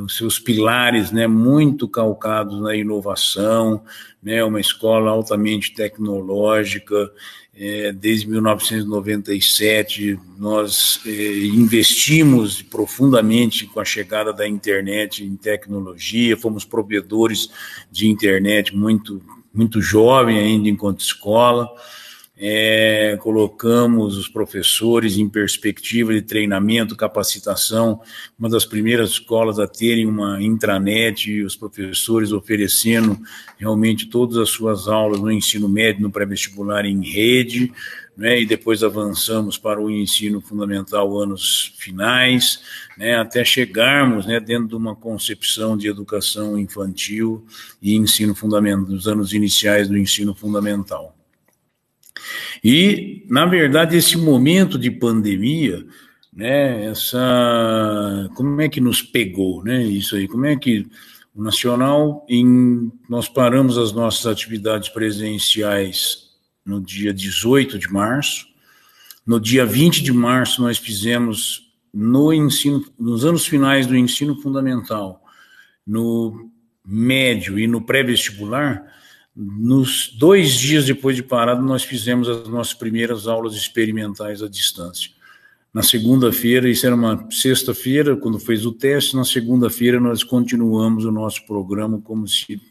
os seus pilares, né, muito calcados na inovação, né, uma escola altamente tecnológica. Desde 1997, nós investimos profundamente com a chegada da internet em tecnologia, fomos provedores de internet muito, muito jovem ainda enquanto escola, colocamos os professores em perspectiva de treinamento, capacitação, uma das primeiras escolas a terem uma intranet, e os professores oferecendo realmente todas as suas aulas no ensino médio, no pré-vestibular em rede, né, e depois avançamos para o ensino fundamental anos finais, né, até chegarmos, né, dentro de uma concepção de educação infantil e ensino fundamental, dos anos iniciais do ensino fundamental. E, na verdade, esse momento de pandemia, né, como é que nos pegou, né, isso aí, como é que o Nacional, nós paramos as nossas atividades presenciais no dia 18 de março. No dia 20 de março, nós fizemos nos anos finais do ensino fundamental, no médio e no pré-vestibular, nos 2 dias depois de parado, nós fizemos as nossas primeiras aulas experimentais à distância. Na segunda-feira, isso era uma sexta-feira, quando fez o teste, na segunda-feira nós continuamos o nosso programa como se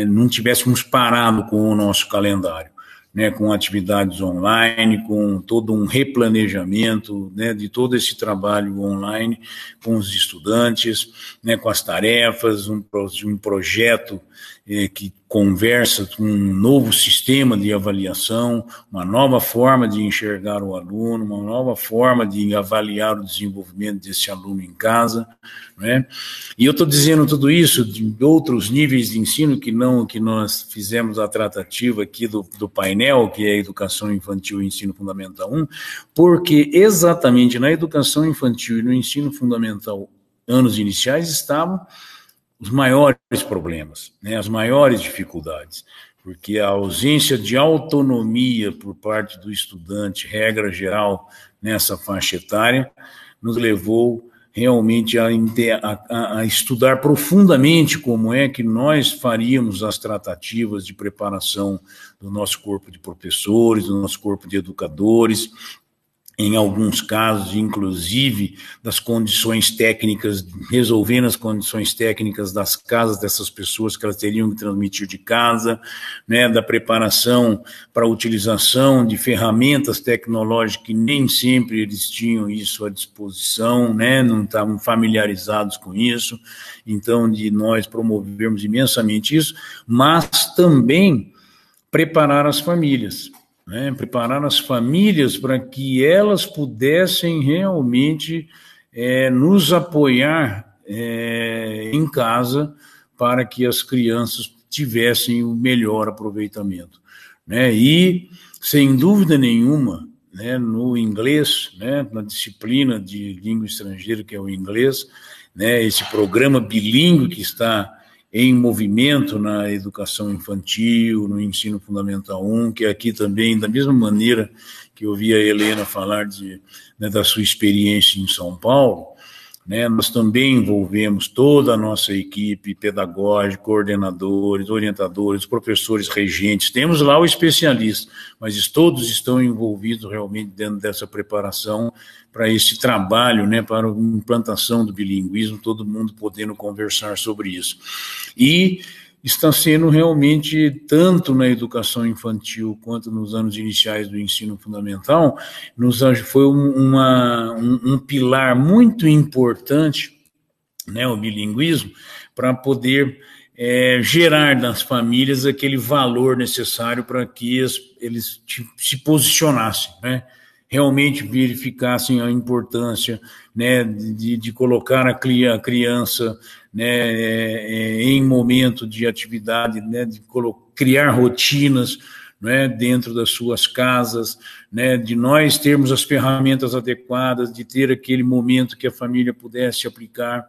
não tivéssemos parado com o nosso calendário, né, com atividades online, com todo um replanejamento, né, de todo esse trabalho online com os estudantes, né, com as tarefas, um projeto que conversa com um novo sistema de avaliação, uma nova forma de enxergar o aluno, uma nova forma de avaliar o desenvolvimento desse aluno em casa, né? E eu estou dizendo tudo isso de outros níveis de ensino que nós fizemos a tratativa aqui do painel, que é a educação infantil e ensino fundamental 1, porque exatamente na educação infantil e no ensino fundamental anos iniciais estavam os maiores problemas, né, as maiores dificuldades, porque a ausência de autonomia por parte do estudante, regra geral, nessa faixa etária, nos levou realmente a estudar profundamente como é que nós faríamos as tratativas de preparação do nosso corpo de professores, do nosso corpo de educadores, em alguns casos, inclusive, das condições técnicas, resolvendo as condições técnicas das casas dessas pessoas que elas teriam que transmitir de casa, né, da preparação para a utilização de ferramentas tecnológicas que nem sempre eles tinham isso à disposição, né, não estavam familiarizados com isso, então de nós promovermos imensamente isso, mas também preparar as famílias, né, preparar as famílias para que elas pudessem realmente nos apoiar em casa para que as crianças tivessem o melhor aproveitamento, né? E, sem dúvida nenhuma, né, no inglês, né, na disciplina de língua estrangeira, que é o inglês, né, esse programa bilíngue que está em movimento na educação infantil, no ensino fundamental 1, que aqui também, da mesma maneira que eu vi a Helena falar da sua experiência em São Paulo, né, nós também envolvemos toda a nossa equipe pedagógica, coordenadores, orientadores, professores regentes, temos lá o especialista, mas todos estão envolvidos realmente dentro dessa preparação para esse trabalho, né, para a implantação do bilinguismo, todo mundo podendo conversar sobre isso. E está sendo realmente, tanto na educação infantil quanto nos anos iniciais do ensino fundamental, foi um pilar muito importante, né, o bilinguismo, para poder gerar nas famílias aquele valor necessário para que eles se posicionassem, né, realmente verificassem a importância, né, de colocar a criança, né, em momento de atividade, né, de criar rotinas, né, dentro das suas casas, né, de nós termos as ferramentas adequadas, de ter aquele momento que a família pudesse aplicar,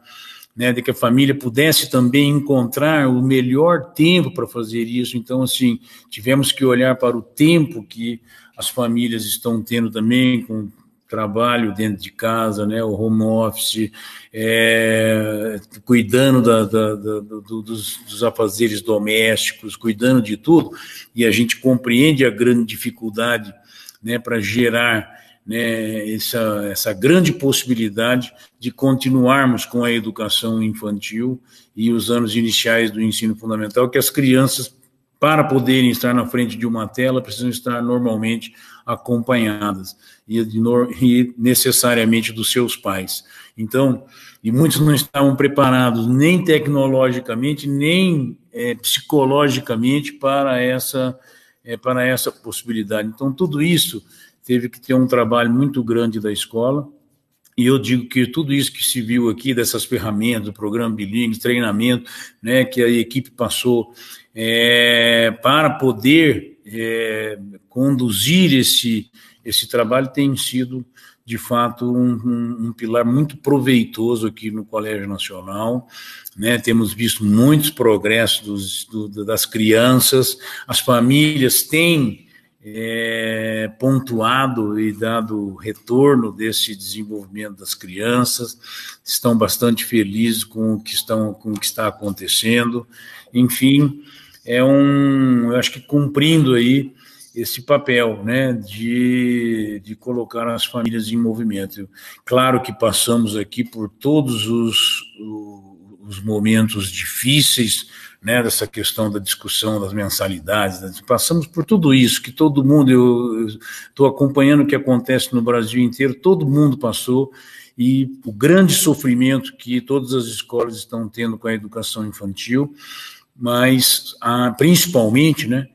né, de que a família pudesse também encontrar o melhor tempo para fazer isso. Então, assim, tivemos que olhar para o tempo que as famílias estão tendo também com trabalho dentro de casa, né, o home office, cuidando dos afazeres domésticos, cuidando de tudo, e a gente compreende a grande dificuldade, né, para gerar, né, essa grande possibilidade de continuarmos com a educação infantil e os anos iniciais do ensino fundamental, que as crianças, para poderem estar na frente de uma tela, precisam estar normalmente acompanhadas e necessariamente dos seus pais. Então, e muitos não estavam preparados nem tecnologicamente, nem psicologicamente para essa possibilidade. Então, tudo isso teve que ter um trabalho muito grande da escola, e eu digo que tudo isso que se viu aqui, dessas ferramentas, do programa bilíngue, treinamento, né, que a equipe passou para poder conduzir esse trabalho, tem sido, de fato, um pilar muito proveitoso aqui no Colégio Nacional, né? Temos visto muitos progressos das crianças, as famílias têm pontuado e dado retorno desse desenvolvimento das crianças, estão bastante felizes com o que está acontecendo. Enfim, eu acho que cumprindo aí esse papel, né, de colocar as famílias em movimento. Claro que passamos aqui por todos os momentos difíceis, né, dessa questão da discussão das mensalidades, passamos por tudo isso, que todo mundo, eu estou acompanhando o que acontece no Brasil inteiro, todo mundo passou, e o grande sofrimento que todas as escolas estão tendo com a educação infantil, mas principalmente, né,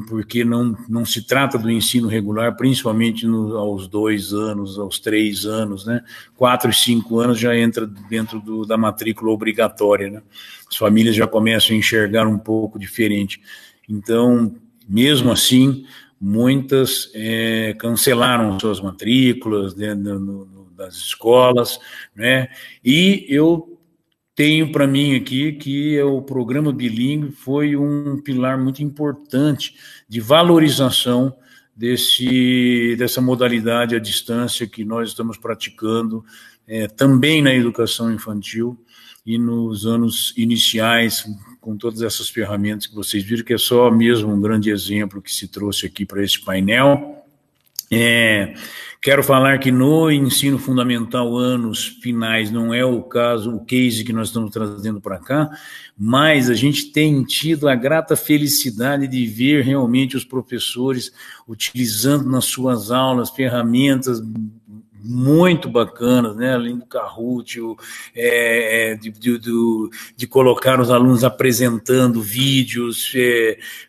porque não se trata do ensino regular, principalmente aos 2 anos, aos 3 anos, né? 4 e 5 anos já entra dentro da matrícula obrigatória, né? As famílias já começam a enxergar um pouco diferente. Então, mesmo assim, muitas cancelaram suas matrículas das escolas, né? E eu tenho para mim aqui que o programa bilíngue foi um pilar muito importante de valorização dessa modalidade à distância que nós estamos praticando também na educação infantil e nos anos iniciais, com todas essas ferramentas que vocês viram, que é só mesmo um grande exemplo que se trouxe aqui para esse painel. Quero falar que no ensino fundamental, anos finais, não é o case que nós estamos trazendo para cá, mas a gente tem tido a grata felicidade de ver realmente os professores utilizando nas suas aulas ferramentas muito bacanas, né? Além do Kahoot, de colocar os alunos apresentando vídeos,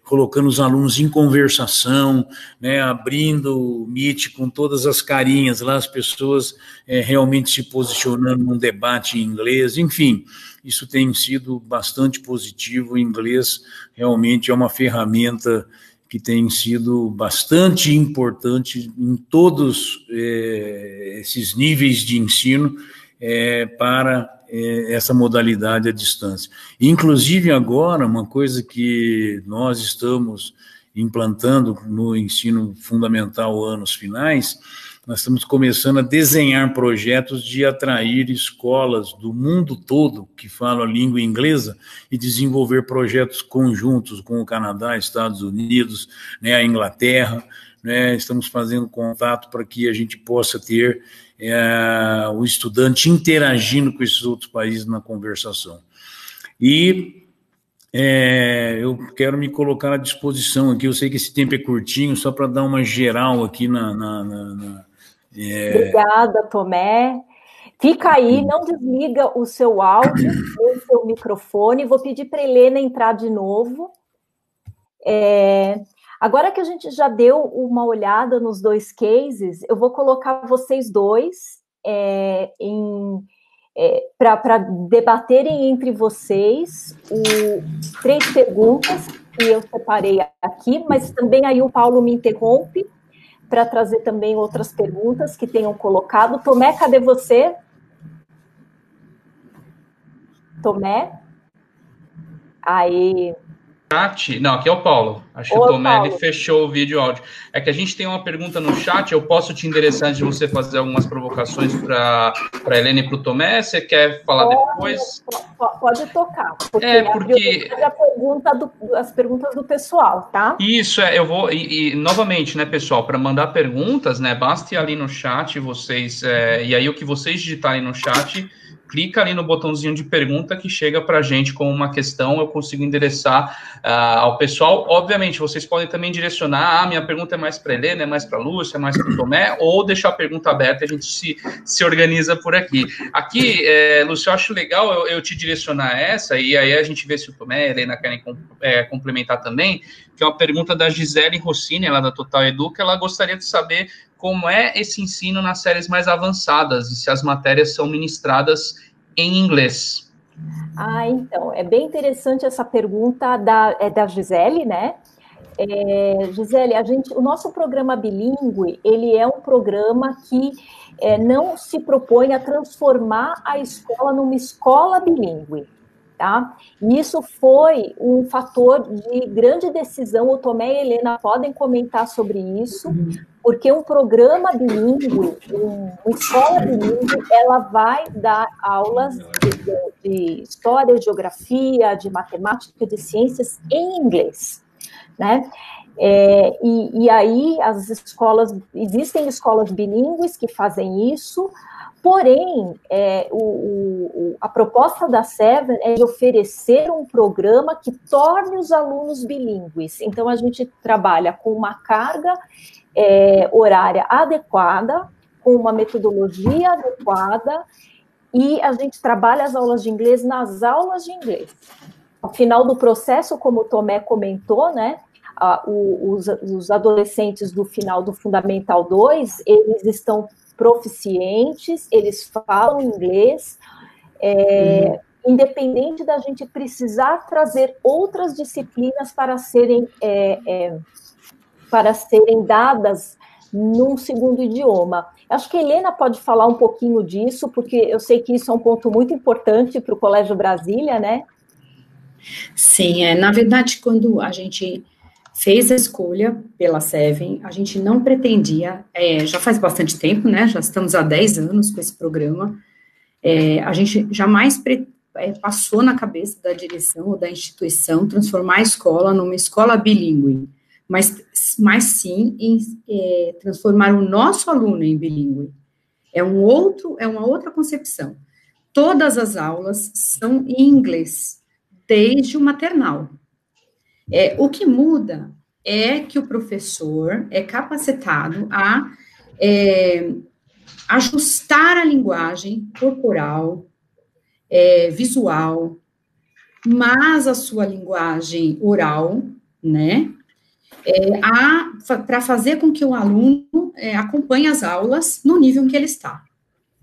colocando os alunos em conversação, né? Abrindo o Meet com todas as carinhas lá, as pessoas realmente se posicionando num debate em inglês, enfim, isso tem sido bastante positivo. O inglês realmente é uma ferramenta que tem sido bastante importante em todos esses níveis de ensino para essa modalidade à distância. Inclusive agora, uma coisa que nós estamos implantando no ensino fundamental anos finais, nós estamos começando a desenhar projetos de atrair escolas do mundo todo que falam a língua inglesa e desenvolver projetos conjuntos com o Canadá, Estados Unidos, né, a Inglaterra, né, estamos fazendo contato para que a gente possa ter o estudante interagindo com esses outros países na conversação. E eu quero me colocar à disposição aqui, eu sei que esse tempo é curtinho, só para dar uma geral aqui Obrigada, Tomé. Fica aí, não desliga o seu áudio, o seu microfone. Vou pedir para a Helena entrar de novo. Agora que a gente já deu uma olhada nos 2 cases, eu vou colocar vocês dois para debaterem entre vocês 3 perguntas que eu separei aqui, mas também aí o Paulo me interrompe para trazer também outras perguntas que tenham colocado. Tomé, cadê você? Tomé? Aí. Chat? Não, aqui é o Paulo. Acho que o Tomé ele fechou o vídeo e o áudio. É que a gente tem uma pergunta no chat, eu posso te endereçar antes de você fazer algumas provocações para a Helena e para o Tomé? Você quer falar depois? Pode tocar, porque as perguntas do pessoal, tá? Isso, eu vou, e novamente, né, pessoal, para mandar perguntas, né, basta ir ali no chat, vocês, e aí o que vocês digitarem no chat, clica ali no botãozinho de pergunta que chega para a gente com uma questão, eu consigo endereçar ao pessoal. Obviamente, vocês podem também direcionar, minha pergunta é mais para a Helena, é mais para a Lúcia, é mais para o Tomé, ou deixar a pergunta aberta e a gente se organiza por aqui. Aqui, Lúcia, eu acho legal eu te direcionar essa, e aí a gente vê se o Tomé e a Helena querem complementar também, que é uma pergunta da Gisele Rossini, ela da Total Edu, que ela gostaria de saber como é esse ensino nas séries mais avançadas e se as matérias são ministradas em inglês. Então, é bem interessante essa pergunta da Gisele, né? Gisele, o nosso programa bilíngue, ele é um programa que não se propõe a transformar a escola numa escola bilíngue, tá? E isso foi um fator de grande decisão, o Tomé e a Helena podem comentar sobre isso, porque um programa bilíngue, uma escola bilíngue, ela vai dar aulas de história, geografia, de matemática, de ciências em inglês, né? E aí existem escolas bilíngues que fazem isso, porém, a proposta da Seven é de oferecer um programa que torne os alunos bilíngues. Então, a gente trabalha com uma carga horária adequada, com uma metodologia adequada, e a gente trabalha as aulas de inglês nas aulas de inglês. Ao final do processo, como o Tomé comentou, né, os adolescentes do final do Fundamental 2, eles estão proficientes, eles falam inglês, independente da gente precisar trazer outras disciplinas para serem dadas num segundo idioma. Acho que a Helena pode falar um pouquinho disso, porque eu sei que isso é um ponto muito importante para o Colégio Brasília, né? Sim, na verdade, quando a gente fez a escolha pela Seven, a gente não pretendia, já faz bastante tempo, né, já estamos há 10 anos com esse programa, a gente jamais passou na cabeça da direção ou da instituição transformar a escola numa escola bilíngue, mas sim em transformar o nosso aluno em bilíngue. É uma outra concepção. Todas as aulas são em inglês, desde o maternal. O que muda é que o professor é capacitado a ajustar a linguagem corporal, visual, mas a sua linguagem oral, né, para fazer com que o aluno acompanhe as aulas no nível em que ele está.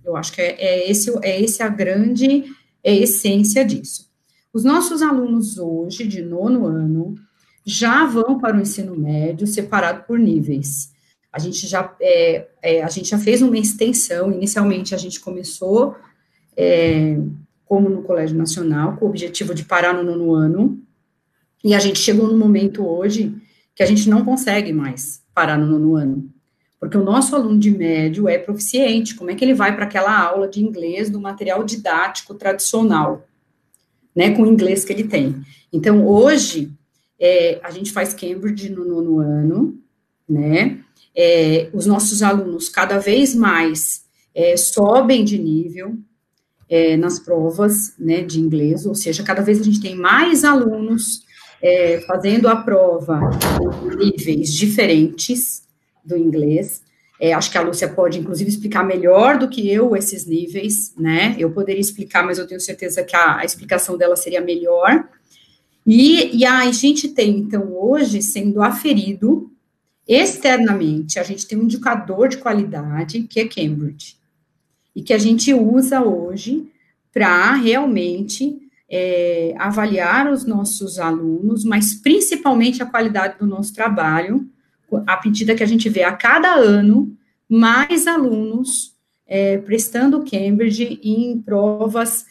Eu acho que esse a grande essência disso. Os nossos alunos hoje, de 9º ano, já vão para o ensino médio separado por níveis. A gente já fez uma extensão, inicialmente a gente começou como no Colégio Nacional, com o objetivo de parar no 9º ano, e a gente chegou no momento hoje que a gente não consegue mais parar no 9º ano, porque o nosso aluno de médio é proficiente, como é que ele vai para aquela aula de inglês do material didático tradicional, né, com o inglês que ele tem. Então, hoje, a gente faz Cambridge no 9º ano, né, os nossos alunos cada vez mais sobem de nível nas provas, né, de inglês, ou seja, cada vez a gente tem mais alunos fazendo a prova em níveis diferentes do inglês. Acho que a Lúcia pode, inclusive, explicar melhor do que eu esses níveis, né? Eu poderia explicar, mas eu tenho certeza que a explicação dela seria melhor. E a gente tem, então, hoje, sendo aferido externamente, a gente tem um indicador de qualidade, que é Cambridge, e que a gente usa hoje para realmente avaliar os nossos alunos, mas principalmente a qualidade do nosso trabalho, à medida que a gente vê a cada ano mais alunos prestando Cambridge em provas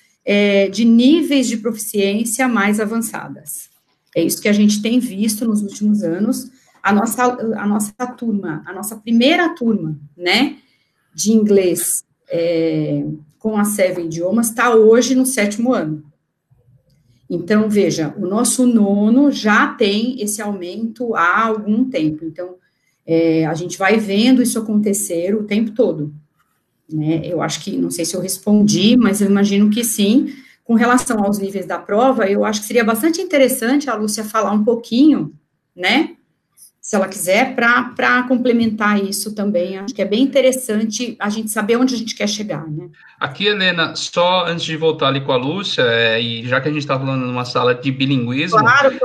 de níveis de proficiência mais avançadas. É isso que a gente tem visto nos últimos anos. A nossa turma, a nossa primeira turma, né, de inglês com a Seven Idiomas está hoje no 7º ano. Então, veja, o nosso 9º já tem esse aumento há algum tempo. Então, a gente vai vendo isso acontecer o tempo todo, né? Eu acho que, não sei se eu respondi, mas eu imagino que sim. Com relação aos níveis da prova, eu acho que seria bastante interessante a Lúcia falar um pouquinho, né? Se ela quiser, para complementar isso também. Acho que é bem interessante a gente saber onde a gente quer chegar, né? Aqui, Helena, só antes de voltar ali com a Lúcia, e já que a gente está falando numa sala de bilinguismo, claro.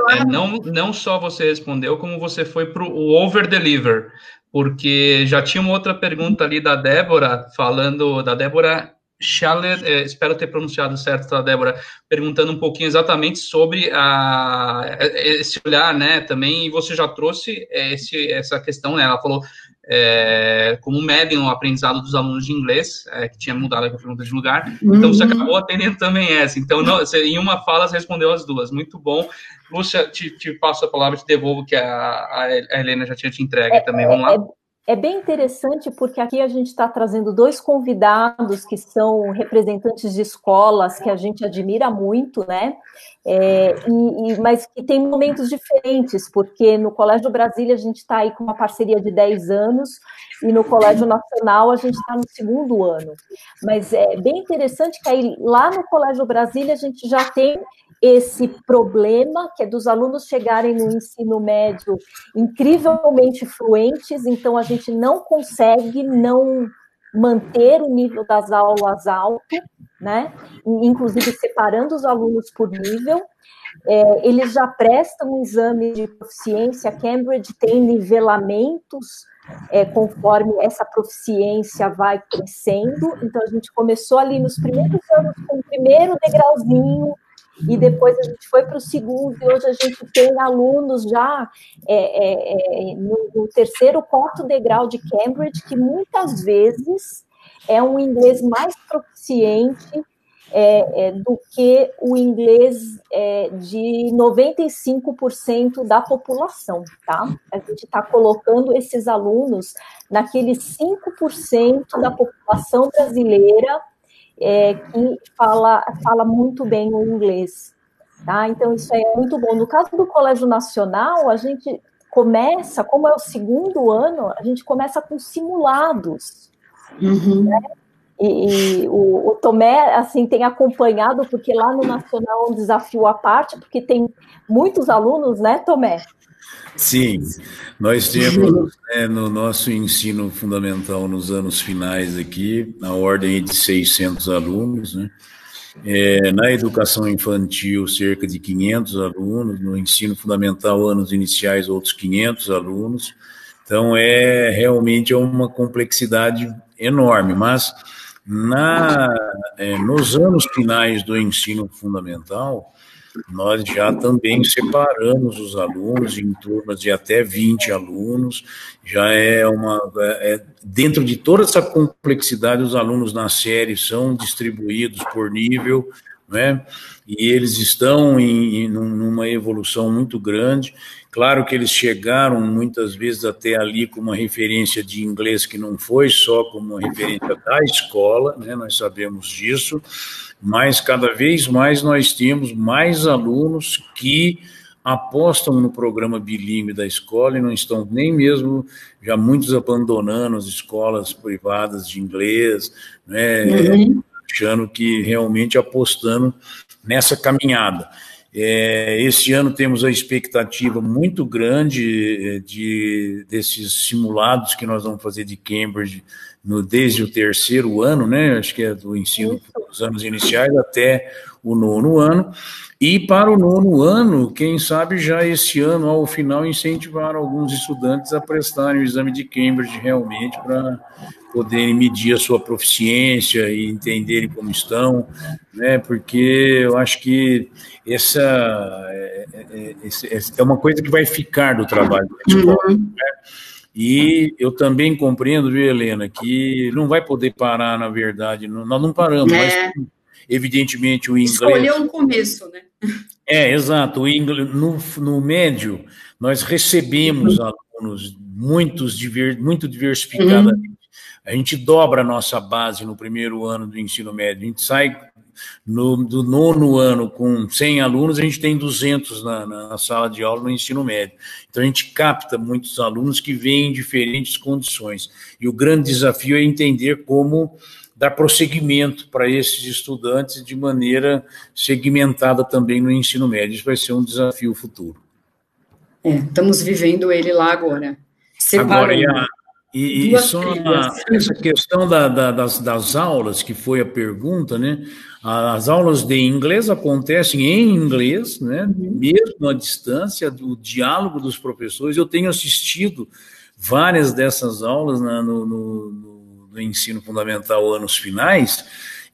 Não só você respondeu, como você foi para o over-deliver, porque já tinha uma outra pergunta ali da Débora, falando da Débora Schaller, espero ter pronunciado certo, tá, Débora, perguntando um pouquinho exatamente sobre esse olhar, né, também, e você já trouxe essa questão, né, ela falou como medem o aprendizado dos alunos de inglês, que tinha mudado a pergunta de lugar, então você acabou atendendo também essa, então em uma fala você respondeu as duas, muito bom. Lúcia, te passo a palavra, te devolvo, que a Helena já tinha te entregue também, vamos lá. É bem interessante porque aqui a gente está trazendo dois convidados que são representantes de escolas que a gente admira muito, né? Mas que tem momentos diferentes, porque no Colégio Brasília a gente está aí com uma parceria de 10 anos e no Colégio Nacional a gente está no 2º ano. Mas é bem interessante que aí lá no Colégio Brasília a gente já tem esse problema, que é dos alunos chegarem no ensino médio incrivelmente fluentes, então a gente não consegue não manter o nível das aulas alto, né? Inclusive separando os alunos por nível. Eles já prestam um exame de proficiência, Cambridge tem nivelamentos conforme essa proficiência vai crescendo, então a gente começou ali nos primeiros anos com o primeiro degrauzinho, e depois a gente foi para o 2º, e hoje a gente tem alunos já no 3º, 4º degrau de Cambridge, que muitas vezes é um inglês mais proficiente do que o inglês de 95% da população, tá? A gente está colocando esses alunos naqueles 5% da população brasileira que fala muito bem o inglês, tá? Então, isso é muito bom. No caso do Colégio Nacional, a gente começa, como é o 2º ano, a gente começa com simulados, né? E o Tomé, assim, tem acompanhado, porque lá no Nacional é um desafio à parte, porque tem muitos alunos, né, Tomé? Sim, nós temos no nosso ensino fundamental, nos anos finais aqui, na ordem de 600 alunos, né? Na educação infantil, cerca de 500 alunos, no ensino fundamental, anos iniciais, outros 500 alunos. Então, realmente uma complexidade enorme, mas nos anos finais do ensino fundamental, nós já também separamos os alunos em turmas de até 20 alunos, já dentro de toda essa complexidade, os alunos na série são distribuídos por nível, né? E eles estão numa evolução muito grande. Claro que eles chegaram muitas vezes até ali com uma referência de inglês que não foi só como uma referência da escola, né? Nós sabemos disso, mas cada vez mais nós temos mais alunos que apostam no programa bilíngue da escola e não estão nem mesmo, já muitos abandonando as escolas privadas de inglês, né? Achando que realmente apostando nessa caminhada. Esse ano temos a expectativa muito grande desses simulados que nós vamos fazer de Cambridge desde o 3º ano, né? Acho que é do ensino dos anos iniciais até o 9º ano. E para o 9º ano, quem sabe já esse ano, ao final, incentivar alguns estudantes a prestarem o exame de Cambridge realmente para poderem medir a sua proficiência e entenderem como estão, né? Porque eu acho que essa é uma coisa que vai ficar do trabalho da escola, né? E eu também compreendo, viu, Helena, que não vai poder parar, na verdade, nós não paramos, mas evidentemente o inglês... Escolheu um começo, né? Exato, o inglês, no médio, nós recebemos alunos muito diversificadamente. A gente dobra a nossa base no 1º ano do ensino médio, a gente sai do 9º ano com 100 alunos, a gente tem 200 na sala de aula no ensino médio. Então, a gente capta muitos alunos que vêm em diferentes condições. E o grande desafio é entender como dar prosseguimento para esses estudantes de maneira segmentada também no ensino médio. Isso vai ser um desafio futuro. Estamos vivendo ele lá agora. Agora, e só essa questão das aulas, que foi a pergunta, né? As aulas de inglês acontecem em inglês, né? Mesmo à distância, do diálogo dos professores. Eu tenho assistido várias dessas aulas no ensino fundamental, anos finais,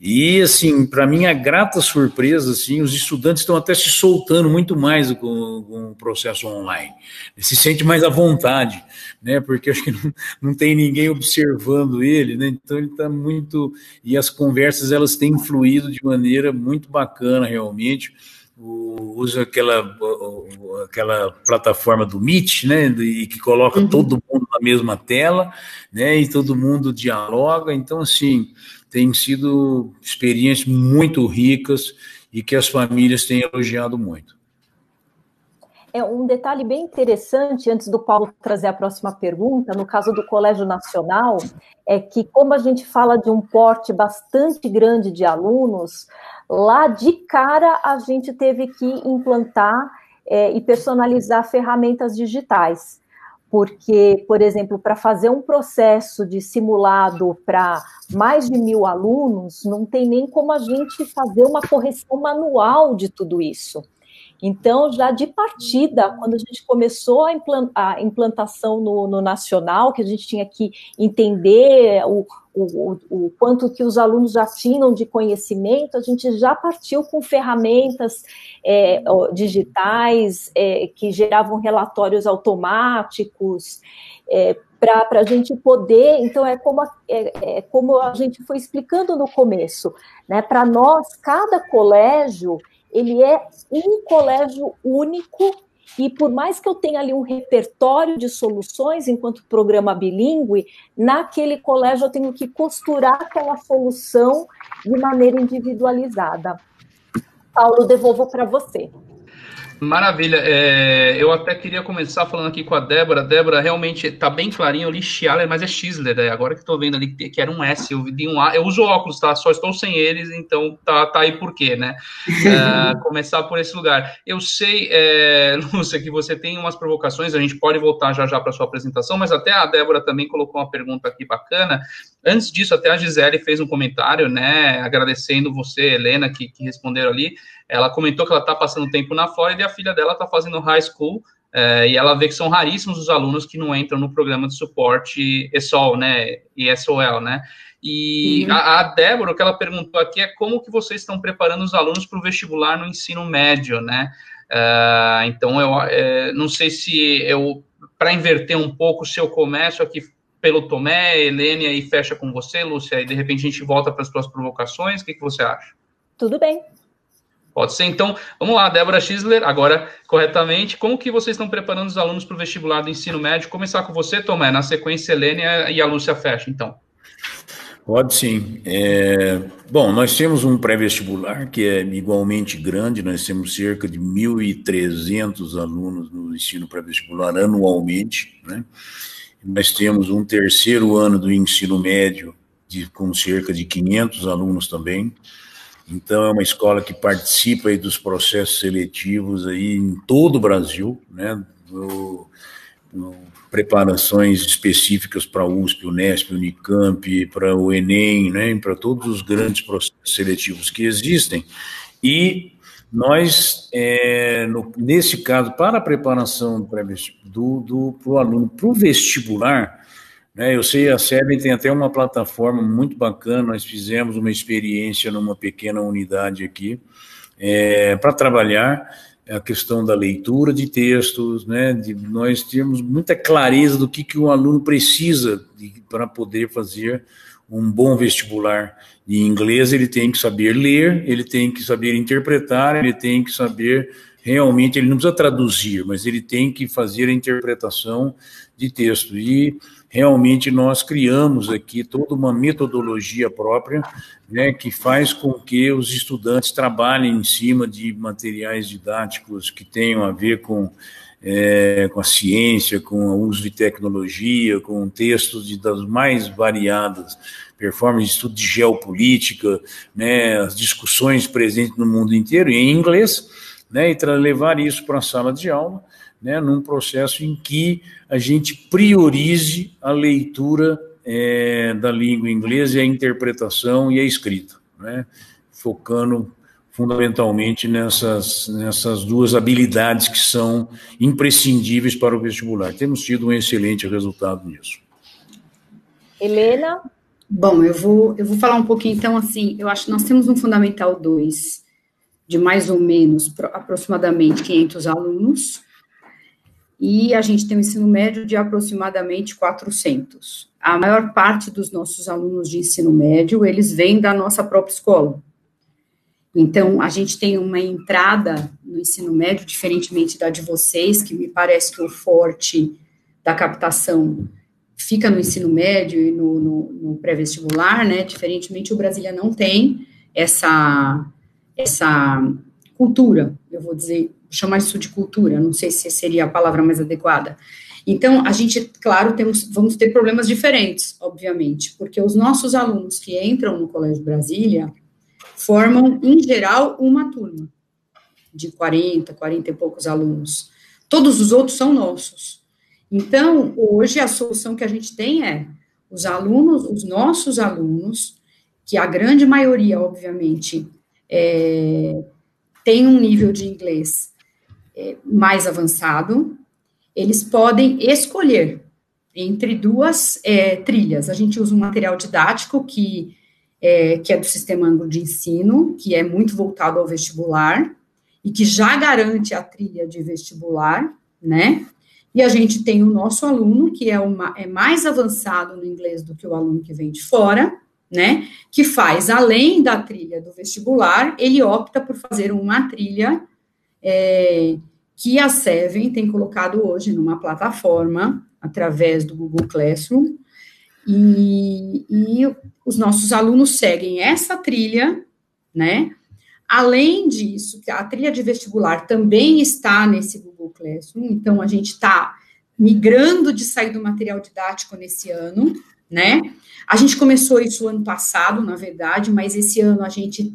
E, assim, para minha grata surpresa, assim, os estudantes estão até se soltando muito mais com o processo online. Se sente mais à vontade, né? Porque acho que não tem ninguém observando ele, né? Então ele está muito... E as conversas, elas têm fluído de maneira muito bacana, realmente. Usa aquela plataforma do Meet, né, e que coloca todo mundo na mesma tela, né, e todo mundo dialoga. Então, assim, tem sido experiências muito ricas e que as famílias têm elogiado muito. Um detalhe bem interessante, antes do Paulo trazer a próxima pergunta, no caso do Colégio Nacional, é que como a gente fala de um porte bastante grande de alunos, lá de cara a gente teve que implantar e personalizar ferramentas digitais. Porque, por exemplo, para fazer um processo de simulado para mais de 1.000 alunos, não tem nem como a gente fazer uma correção manual de tudo isso. Então, já de partida, quando a gente começou a implantação no nacional, que a gente tinha que entender o quanto que os alunos já tinham de conhecimento, a gente já partiu com ferramentas digitais que geravam relatórios automáticos, para a gente poder, então como a gente foi explicando no começo, né? Para nós, cada colégio ele é um colégio único, e por mais que eu tenha ali um repertório de soluções enquanto programa bilíngue, naquele colégio eu tenho que costurar aquela solução de maneira individualizada. Paulo, devolvo para você. Maravilha, eu até queria começar falando aqui com a Débora. Débora, realmente está bem clarinho, eu li Schaller, mas é Schiller, agora que estou vendo ali que era um S, eu vi um A, eu uso óculos, tá? Só estou sem eles, então tá aí por quê, né? Começar por esse lugar. Eu sei, Lúcia, que você tem umas provocações, a gente pode voltar já para a sua apresentação, mas até a Débora também colocou uma pergunta aqui bacana. Antes disso, até a Gisele fez um comentário, né, agradecendo você, Helena, que responderam ali. Ela comentou que ela está passando tempo na Flórida e a filha dela está fazendo high school, e ela vê que são raríssimos os alunos que não entram no programa de suporte ESOL, né, e SOL, né, e a Débora, o que ela perguntou aqui é como que vocês estão preparando os alunos para o vestibular no ensino médio, né, então eu não sei se para inverter um pouco, se eu começo aqui pelo Tomé, Helene, e fecha com você, Lúcia, e de repente a gente volta para as suas provocações, o que você acha? Tudo bem. Pode ser, então, vamos lá, Débora Schiller, agora, corretamente, como que vocês estão preparando os alunos para o vestibular do ensino médio? Começar com você, Tomé, na sequência, Helene e a Lúcia fecha, então. Pode sim. Bom, nós temos um pré-vestibular que é igualmente grande, nós temos cerca de 1.300 alunos no ensino pré-vestibular anualmente, né? Nós temos um terceiro ano do ensino médio com cerca de 500 alunos também. Então, é uma escola que participa aí dos processos seletivos aí em todo o Brasil, né? Preparações específicas para a USP, Unesp, Unicamp, para o Enem, né? Para todos os grandes processos seletivos que existem. E nós, nesse caso, para a preparação do aluno para o vestibular, né, eu sei, a SEBEN tem até uma plataforma muito bacana, nós fizemos uma experiência numa pequena unidade aqui, para trabalhar a questão da leitura de textos, né, nós temos muita clareza do que o aluno precisa para poder fazer um bom vestibular. Em inglês, ele tem que saber ler, ele tem que saber interpretar, ele tem que saber realmente, ele não precisa traduzir, mas ele tem que fazer a interpretação de texto. E realmente nós criamos aqui toda uma metodologia própria, né, que faz com que os estudantes trabalhem em cima de materiais didáticos que tenham a ver com a ciência, com o uso de tecnologia, com textos das mais variadas performances, de estudo de geopolítica, né, as discussões presentes no mundo inteiro, em inglês, né, e levar isso para a sala de aula, né, num processo em que a gente priorize a leitura da língua inglesa e a interpretação e a escrita, né, focando fundamentalmente nessas duas habilidades que são imprescindíveis para o vestibular. Temos tido um excelente resultado nisso. Helena? Bom, eu vou falar um pouquinho, então, assim, eu acho que nós temos um Fundamental 2 de mais ou menos, aproximadamente 500 alunos, e a gente tem um ensino médio de aproximadamente 400. A maior parte dos nossos alunos de ensino médio, eles vêm da nossa própria escola. Então, a gente tem uma entrada no ensino médio, diferentemente da de vocês, que me parece que o forte da captação fica no ensino médio e no pré-vestibular, né? Diferentemente, o Brasília não tem essa cultura, eu vou chamar isso de cultura, não sei se seria a palavra mais adequada. Então, a gente, claro, vamos ter problemas diferentes, obviamente, porque os nossos alunos que entram no Colégio Brasília formam, em geral, uma turma de 40 e poucos alunos. Todos os outros são nossos. Então, hoje, a solução que a gente tem é os nossos alunos, que a grande maioria, obviamente, tem um nível de inglês mais avançado, eles podem escolher entre duas trilhas. A gente usa um material didático que é do Sistema Anglo de Ensino, que é muito voltado ao vestibular, e que já garante a trilha de vestibular, né? E a gente tem o nosso aluno, que é mais avançado no inglês do que o aluno que vem de fora, né? Que faz, além da trilha do vestibular, ele opta por fazer uma trilha que a Seven tem colocado hoje numa plataforma, através do Google Classroom, e os nossos alunos seguem essa trilha, né? Além disso, a trilha de vestibular também está nesse Google Classroom, então a gente está migrando de sair do material didático nesse ano, né? A gente começou isso ano passado, na verdade, mas esse ano a gente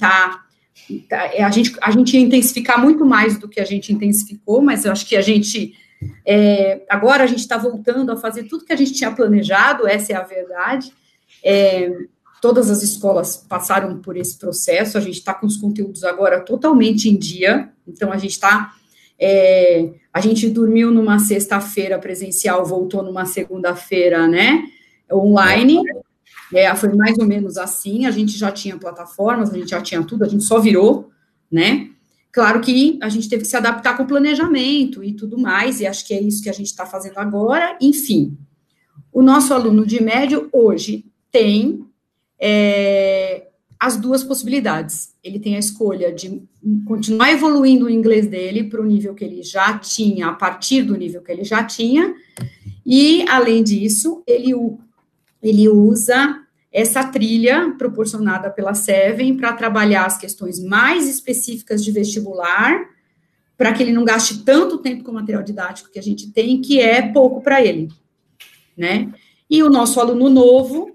a gente ia intensificar muito mais do que a gente intensificou, mas eu acho que agora a gente está voltando a fazer tudo que a gente tinha planejado, essa é a verdade. Todas as escolas passaram por esse processo, a gente está com os conteúdos agora totalmente em dia, então a gente dormiu numa sexta-feira presencial, voltou numa segunda-feira, né, online, foi mais ou menos assim, a gente já tinha plataformas, a gente já tinha tudo, a gente só virou, né. Claro que a gente teve que se adaptar com o planejamento e tudo mais, e acho que é isso que a gente está fazendo agora. Enfim, o nosso aluno de médio hoje tem as duas possibilidades. Ele tem a escolha de continuar evoluindo o inglês dele para o nível que ele já tinha, a partir do nível que ele já tinha, e, além disso, ele usa essa trilha proporcionada pela Seven para trabalhar as questões mais específicas de vestibular, para que ele não gaste tanto tempo com o material didático que a gente tem, que é pouco para ele, né? E o nosso aluno novo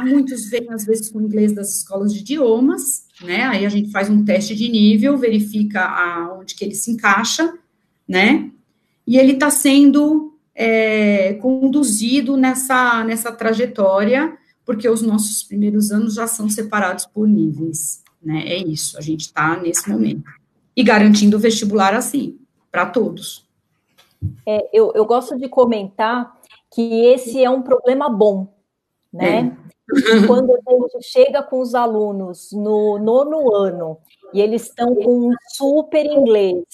muitos vêm, às vezes, com inglês das escolas de idiomas, né? Aí a gente faz um teste de nível, verifica onde que ele se encaixa, né? E ele está sendo conduzido nessa trajetória, porque os nossos primeiros anos já são separados por níveis, né? É isso, a gente está nesse momento. E garantindo o vestibular assim, para todos. Eu gosto de comentar que esse é um problema bom, né? Quando a gente chega com os alunos no 9º ano e eles estão com um super inglês,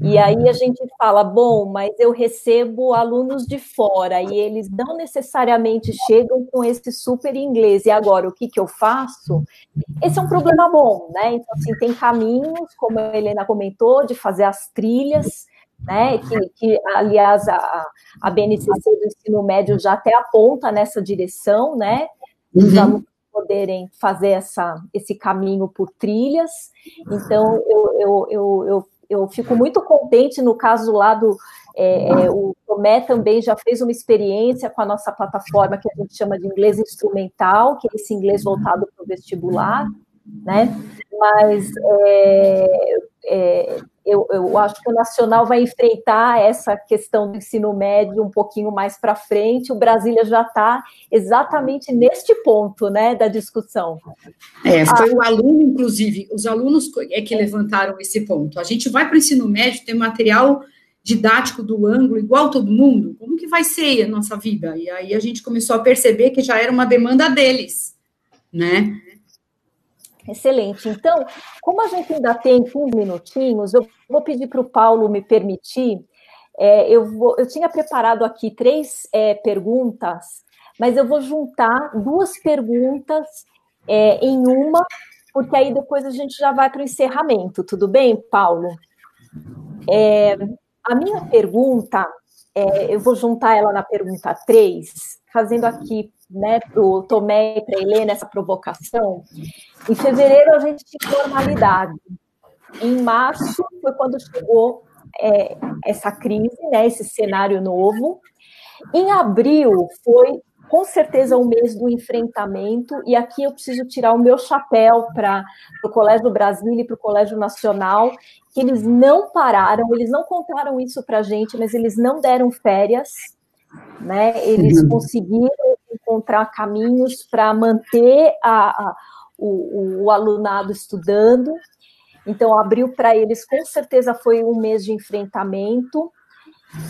e aí a gente fala, bom, mas eu recebo alunos de fora e eles não necessariamente chegam com esse super inglês, e agora o que eu faço? Esse é um problema bom, né? Então, assim, tem caminhos, como a Helena comentou, de fazer as trilhas, né, que aliás, a BNCC do ensino médio já até aponta nessa direção, né, os alunos poderem fazer esse caminho por trilhas. Então, eu fico muito contente no caso lá o Tomé também já fez uma experiência com a nossa plataforma que a gente chama de inglês instrumental, que é esse inglês voltado para o vestibular, né, mas eu acho que o Nacional vai enfrentar essa questão do ensino médio um pouquinho mais para frente. O Brasília já está exatamente neste ponto, né, da discussão. Foi o aluno, inclusive, os alunos que levantaram esse ponto. A gente vai para o ensino médio, tem material didático do ângulo igual todo mundo? Como que vai ser a nossa vida? E aí a gente começou a perceber que já era uma demanda deles, né? Excelente. Então, como a gente ainda tem 15 minutinhos, eu vou pedir para o Paulo me permitir. Eu tinha preparado aqui 3 perguntas, mas eu vou juntar 2 perguntas em uma, porque aí depois a gente já vai para o encerramento. Tudo bem, Paulo? A minha pergunta, eu vou juntar ela na pergunta 3, fazendo aqui, né, para o Tomé e para a Helena essa provocação. Em fevereiro a gente tinha normalidade. Em março foi quando chegou essa crise, né, esse cenário novo. Em abril foi, com certeza, o mês do enfrentamento, e aqui eu preciso tirar o meu chapéu para o Colégio Brasília e para o Colégio Nacional, que eles não pararam, eles não contaram isso para a gente, mas eles não deram férias, né? Eles conseguiram encontrar caminhos para manter o alunado estudando. Então, abril para eles, com certeza, foi um mês de enfrentamento.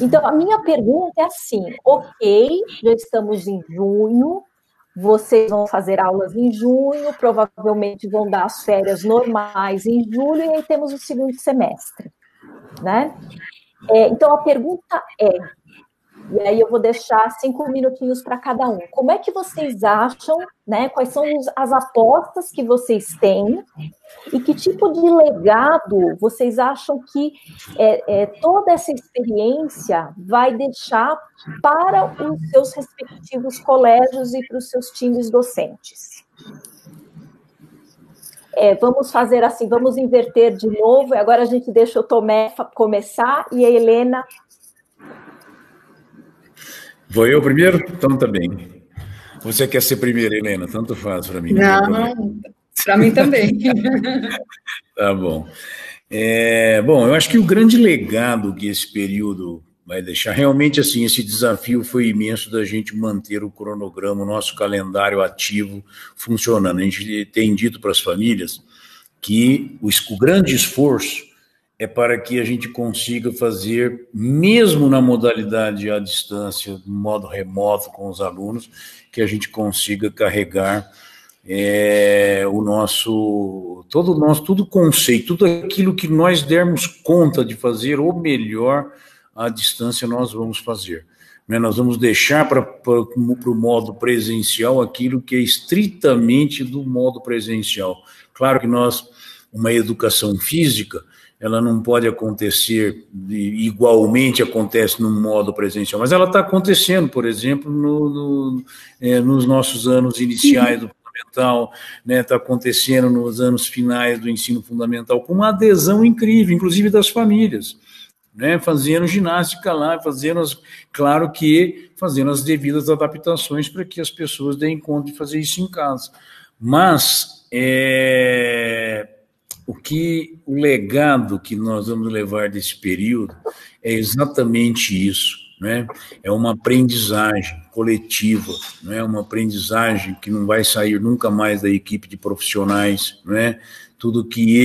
Então, a minha pergunta é assim, ok, já estamos em junho, vocês vão fazer aulas em junho, provavelmente vão dar as férias normais em julho, e aí temos o segundo semestre, né? Então, a pergunta e aí eu vou deixar 5 minutinhos para cada um. Como é que vocês acham, né? Quais são as apostas que vocês têm e que tipo de legado vocês acham que toda essa experiência vai deixar para os seus respectivos colégios e para os seus times docentes? Vamos fazer assim, vamos inverter de novo, e agora a gente deixa o Tomé começar e a Helena... Vou eu primeiro? Então tá bem. Você quer ser primeiro, Helena? Tanto faz para mim. Não, para mim também. Tá bom. Bom, eu acho que o grande legado que esse período vai deixar, realmente, assim, esse desafio foi imenso da gente manter o cronograma, o nosso calendário ativo funcionando. A gente tem dito para as famílias que o grande esforço é para que a gente consiga fazer, mesmo na modalidade à distância, no modo remoto com os alunos, que a gente consiga carregar todo o conceito, tudo aquilo que nós dermos conta de fazer, ou melhor, à distância nós vamos fazer. Nós vamos deixar para o modo presencial aquilo que é estritamente do modo presencial. Claro que uma educação física, ela não pode acontecer, igualmente acontece no modo presencial, mas ela está acontecendo, por exemplo, nos nossos anos iniciais do fundamental, né, está acontecendo nos anos finais do ensino fundamental, com uma adesão incrível, inclusive das famílias, né, fazendo ginástica lá, claro que fazendo as devidas adaptações para que as pessoas deem conta de fazer isso em casa. Mas o legado que nós vamos levar desse período é exatamente isso, né? É uma aprendizagem coletiva, né? Uma aprendizagem que não vai sair nunca mais da equipe de profissionais, né? Tudo que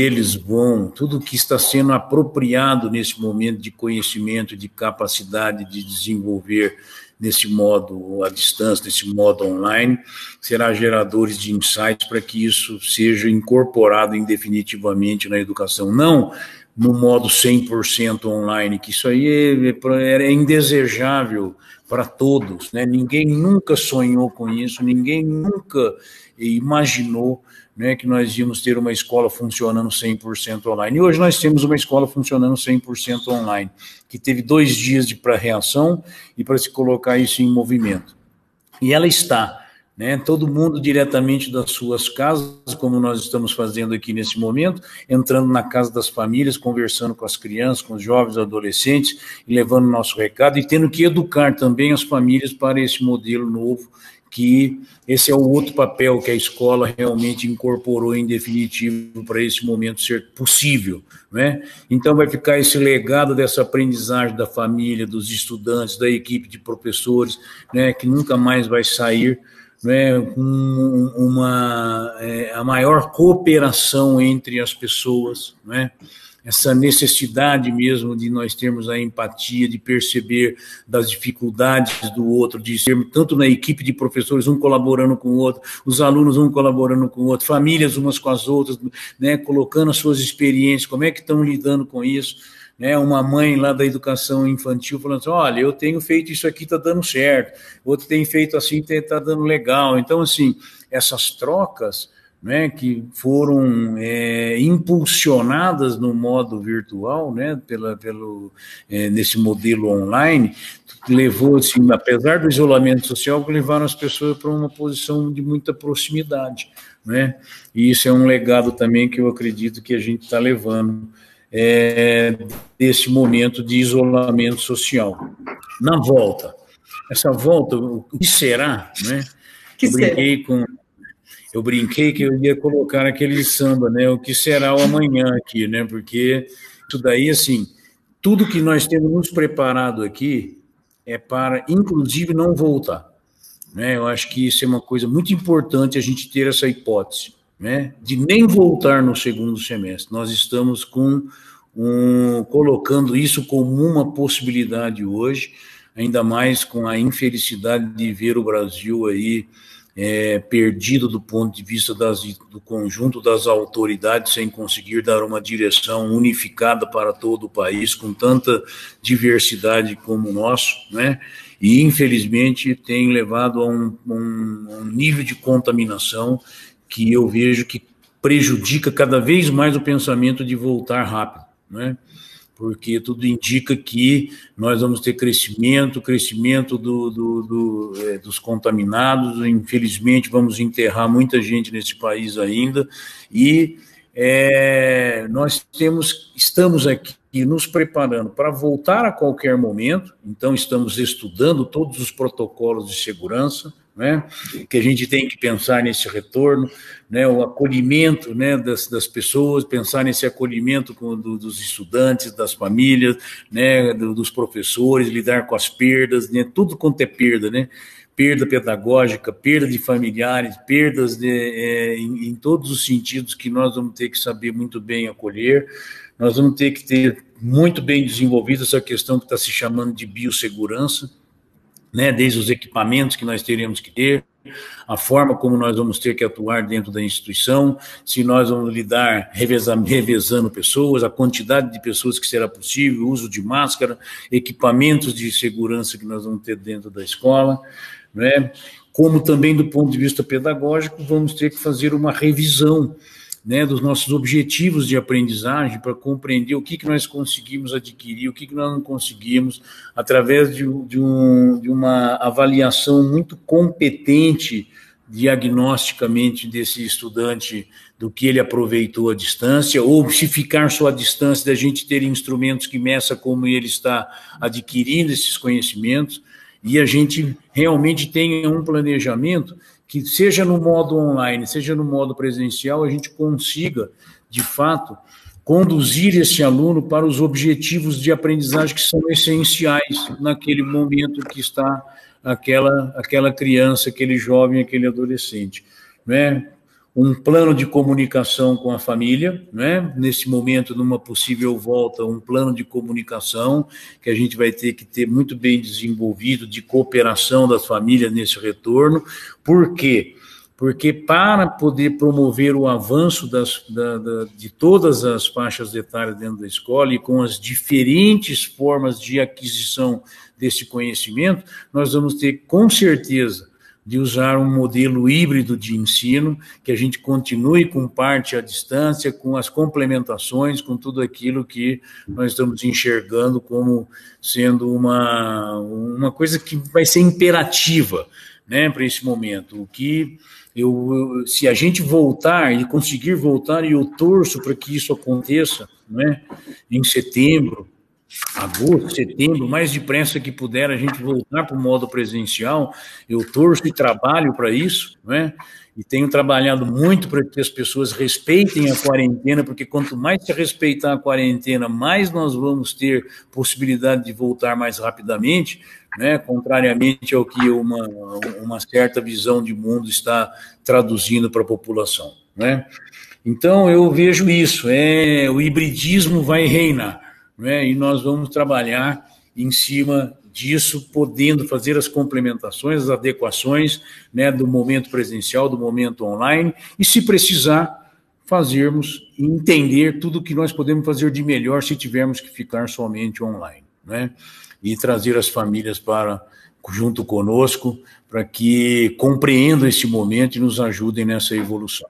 está sendo apropriado nesse momento de conhecimento, de capacidade de desenvolver nesse modo à distância, nesse modo online, será geradores de insights para que isso seja incorporado definitivamente na educação, não no modo 100% online, que isso aí é indesejável para todos, né? Ninguém nunca sonhou com isso, ninguém nunca imaginou, né, que nós íamos ter uma escola funcionando 100% online. E hoje nós temos uma escola funcionando 100% online, que teve 2 dias de pré-reação e para se colocar isso em movimento. E ela está, né, todo mundo diretamente das suas casas, como nós estamos fazendo aqui nesse momento, entrando na casa das famílias, conversando com as crianças, com os jovens, adolescentes, e levando o nosso recado, e tendo que educar também as famílias para esse modelo novo, que esse é o outro papel que a escola realmente incorporou em definitivo para esse momento ser possível, né? Então vai ficar esse legado dessa aprendizagem da família, dos estudantes, da equipe de professores, né, que nunca mais vai sair, né, com a maior cooperação entre as pessoas, né? essa necessidade mesmo de nós termos a empatia, de perceber das dificuldades do outro, de sermos tanto na equipe de professores, um colaborando com o outro, os alunos um colaborando com o outro, famílias umas com as outras, né, colocando as suas experiências, como é que estão lidando com isso, né, uma mãe lá da educação infantil falando assim, olha, eu tenho feito isso aqui, está dando certo, outro tem feito assim, está dando legal. Então, assim, essas trocas, né, que foram impulsionadas no modo virtual, né, nesse modelo online, levou, assim, apesar do isolamento social, levaram as pessoas para uma posição de muita proximidade, né, e isso é um legado também que eu acredito que a gente está levando desse momento de isolamento social. Na volta, essa volta, o que será, né? Eu brinquei que eu ia colocar aquele samba, né? O que será o amanhã aqui, né? Porque isso daí, assim, tudo que nós temos nos preparado aqui é para, inclusive, não voltar, né? Eu acho que isso é uma coisa muito importante a gente ter essa hipótese, né? De nem voltar no segundo semestre. Nós estamos colocando isso como uma possibilidade hoje, ainda mais com a infelicidade de ver o Brasil aí perdido do ponto de vista do conjunto das autoridades, sem conseguir dar uma direção unificada para todo o país, com tanta diversidade como o nosso, né? E, infelizmente, tem levado a um nível de contaminação que eu vejo que prejudica cada vez mais o pensamento de voltar rápido, né? Porque tudo indica que nós vamos ter crescimento dos contaminados, infelizmente vamos enterrar muita gente nesse país ainda, e nós estamos aqui nos preparando para voltar a qualquer momento, então estamos estudando todos os protocolos de segurança, né, que a gente tem que pensar nesse retorno, né, o acolhimento, né, das pessoas, pensar nesse acolhimento dos estudantes, das famílias, né, dos professores, lidar com as perdas, né, tudo quanto é perda, né, perda pedagógica, perda de familiares, perdas em todos os sentidos que nós vamos ter que saber muito bem acolher. Nós vamos ter que ter muito bem desenvolvida essa questão que está se chamando de biossegurança, né, desde os equipamentos que nós teremos que ter, a forma como nós vamos ter que atuar dentro da instituição, se nós vamos lidar revezando pessoas, a quantidade de pessoas que será possível, uso de máscara, equipamentos de segurança que nós vamos ter dentro da escola, né, como também do ponto de vista pedagógico, vamos ter que fazer uma revisão, né, dos nossos objetivos de aprendizagem para compreender o que nós conseguimos adquirir, o que nós não conseguimos, através de uma avaliação muito competente diagnosticamente desse estudante, do que ele aproveitou à distância, ou se ficar só à distância, da gente ter instrumentos que meçam como ele está adquirindo esses conhecimentos, e a gente realmente tenha um planejamento que seja no modo online, seja no modo presencial, a gente consiga, de fato, conduzir esse aluno para os objetivos de aprendizagem que são essenciais naquele momento que está aquela criança, aquele jovem, aquele adolescente, né? Um plano de comunicação com a família, né? Nesse momento, numa possível volta, um plano de comunicação que a gente vai ter que ter muito bem desenvolvido, de cooperação das famílias nesse retorno. Por quê? Porque para poder promover o avanço de todas as faixas etárias dentro da escola e com as diferentes formas de aquisição desse conhecimento, nós vamos ter, com certeza, de usar um modelo híbrido de ensino, que a gente continue com parte à distância, com as complementações, com tudo aquilo que nós estamos enxergando como sendo uma coisa que vai ser imperativa, né, para esse momento. O que se a gente voltar e conseguir voltar, e eu torço para que isso aconteça, né, em setembro, agosto, setembro, mais depressa que puder a gente voltar para o modo presencial, eu torço e trabalho para isso, né? E tenho trabalhado muito para que as pessoas respeitem a quarentena, porque quanto mais se respeitar a quarentena, mais nós vamos ter possibilidade de voltar mais rapidamente, né? Contrariamente ao que uma certa visão de mundo está traduzindo para a população, né? Então, eu vejo isso, o hibridismo vai reinar, né? E nós vamos trabalhar em cima disso, podendo fazer as complementações, as adequações, né, do momento presencial, do momento online, e se precisar, fazermos, entender tudo o que nós podemos fazer de melhor se tivermos que ficar somente online, né? E trazer as famílias junto conosco, para que compreendam esse momento e nos ajudem nessa evolução.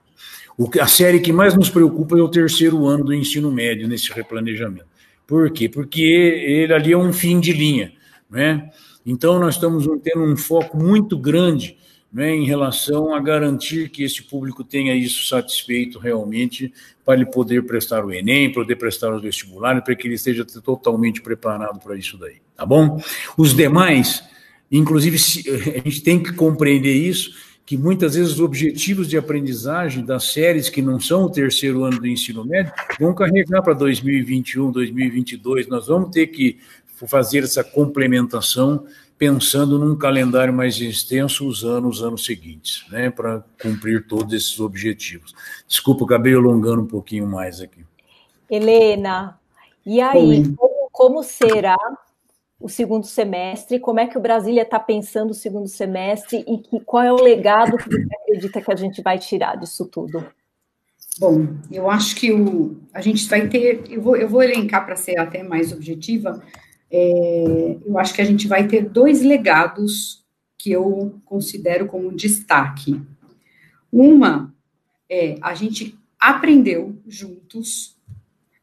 A série que mais nos preocupa é o terceiro ano do ensino médio, nesse replanejamento. Por quê? Porque ele ali é um fim de linha, né? Então, nós estamos tendo um foco muito grande, né, em relação a garantir que esse público tenha isso satisfeito realmente, para ele poder prestar o Enem, poder prestar os vestibulares, para que ele esteja totalmente preparado para isso daí, tá bom? Os demais, inclusive, a gente tem que compreender isso, que muitas vezes os objetivos de aprendizagem das séries que não são o terceiro ano do ensino médio vão carregar para 2021, 2022, nós vamos ter que fazer essa complementação pensando num calendário mais extenso usando os anos seguintes, né, para cumprir todos esses objetivos. Desculpa, acabei alongando um pouquinho mais aqui. Helena, e aí, como será o segundo semestre? Como é que o Brasília está pensando o segundo semestre e qual é o legado que você acredita que a gente vai tirar disso tudo? Bom, eu acho que a gente vai ter, eu vou elencar para ser até mais objetiva, eu acho que a gente vai ter 2 legados que eu considero como destaque. Uma a gente aprendeu juntos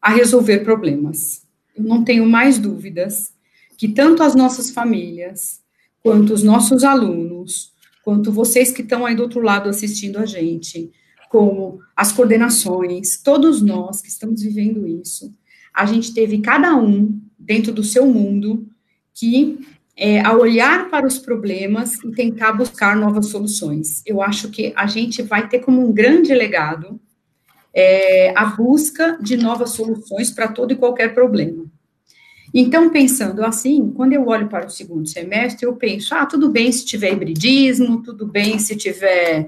a resolver problemas. Eu não tenho mais dúvidas que tanto as nossas famílias, quanto os nossos alunos, quanto vocês que estão aí do outro lado assistindo a gente, como as coordenações, todos nós que estamos vivendo isso, a gente teve cada um dentro do seu mundo que, ao olhar para os problemas e tentar buscar novas soluções. Eu acho que a gente vai ter como um grande legado a busca de novas soluções para todo e qualquer problema. Então, pensando assim, quando eu olho para o segundo semestre, eu penso, tudo bem se tiver hibridismo, tudo bem se tiver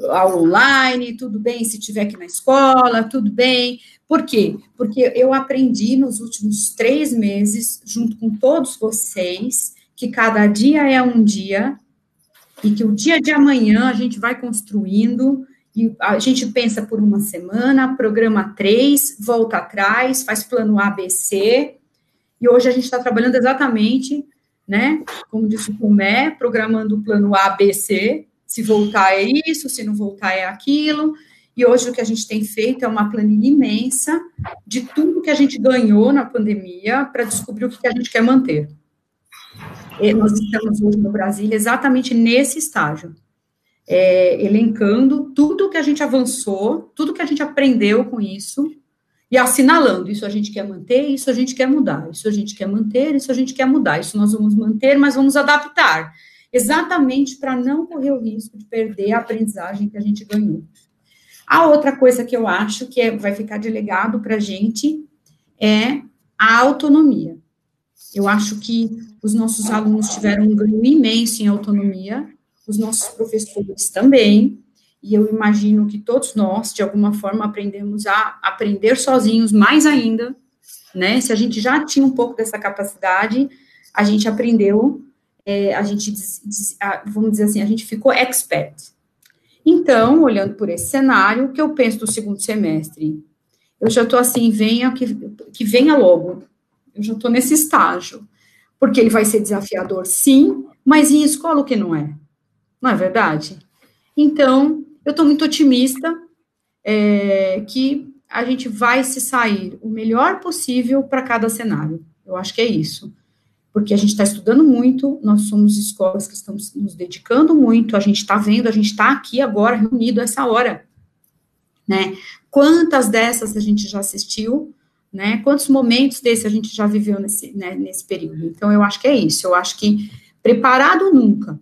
aula online, tudo bem se tiver aqui na escola, tudo bem. Por quê? Porque eu aprendi nos últimos 3 meses, junto com todos vocês, que cada dia é um dia, e que o dia de amanhã a gente vai construindo, e a gente pensa por uma semana, programa 3, volta atrás, faz plano A, B, C, e hoje a gente está trabalhando exatamente, né, como disse o Tomé, programando o plano A, B, C, se voltar é isso, se não voltar é aquilo, e hoje o que a gente tem feito é uma planilha imensa de tudo que a gente ganhou na pandemia para descobrir o que a gente quer manter. E nós estamos hoje no Brasil exatamente nesse estágio, elencando tudo que a gente avançou, tudo que a gente aprendeu com isso, e assinalando, isso a gente quer manter, isso a gente quer mudar, isso a gente quer manter, isso a gente quer mudar, isso nós vamos manter, mas vamos adaptar, exatamente para não correr o risco de perder a aprendizagem que a gente ganhou. A outra coisa que eu acho que vai ficar de legado para a gente é a autonomia. Eu acho que os nossos alunos tiveram um ganho imenso em autonomia, os nossos professores também, e eu imagino que todos nós, de alguma forma, aprendemos a aprender sozinhos mais ainda, né? Se a gente já tinha um pouco dessa capacidade, a gente aprendeu, vamos dizer assim, a gente ficou expert. Então, olhando por esse cenário, o que eu penso do segundo semestre? Eu já estou assim, que venha logo. Eu já estou nesse estágio. Porque ele vai ser desafiador, sim, mas em escola o que não é? Não é verdade? Então, eu estou muito otimista que a gente vai se sair o melhor possível para cada cenário. Eu acho que é isso. Porque a gente está estudando muito, nós somos escolas que estamos nos dedicando muito, a gente está vendo, a gente está aqui agora, reunido essa hora, né? Quantas dessas a gente já assistiu, né? Quantos momentos desse a gente já viveu nesse período? Então, eu acho que é isso, eu acho que preparado nunca,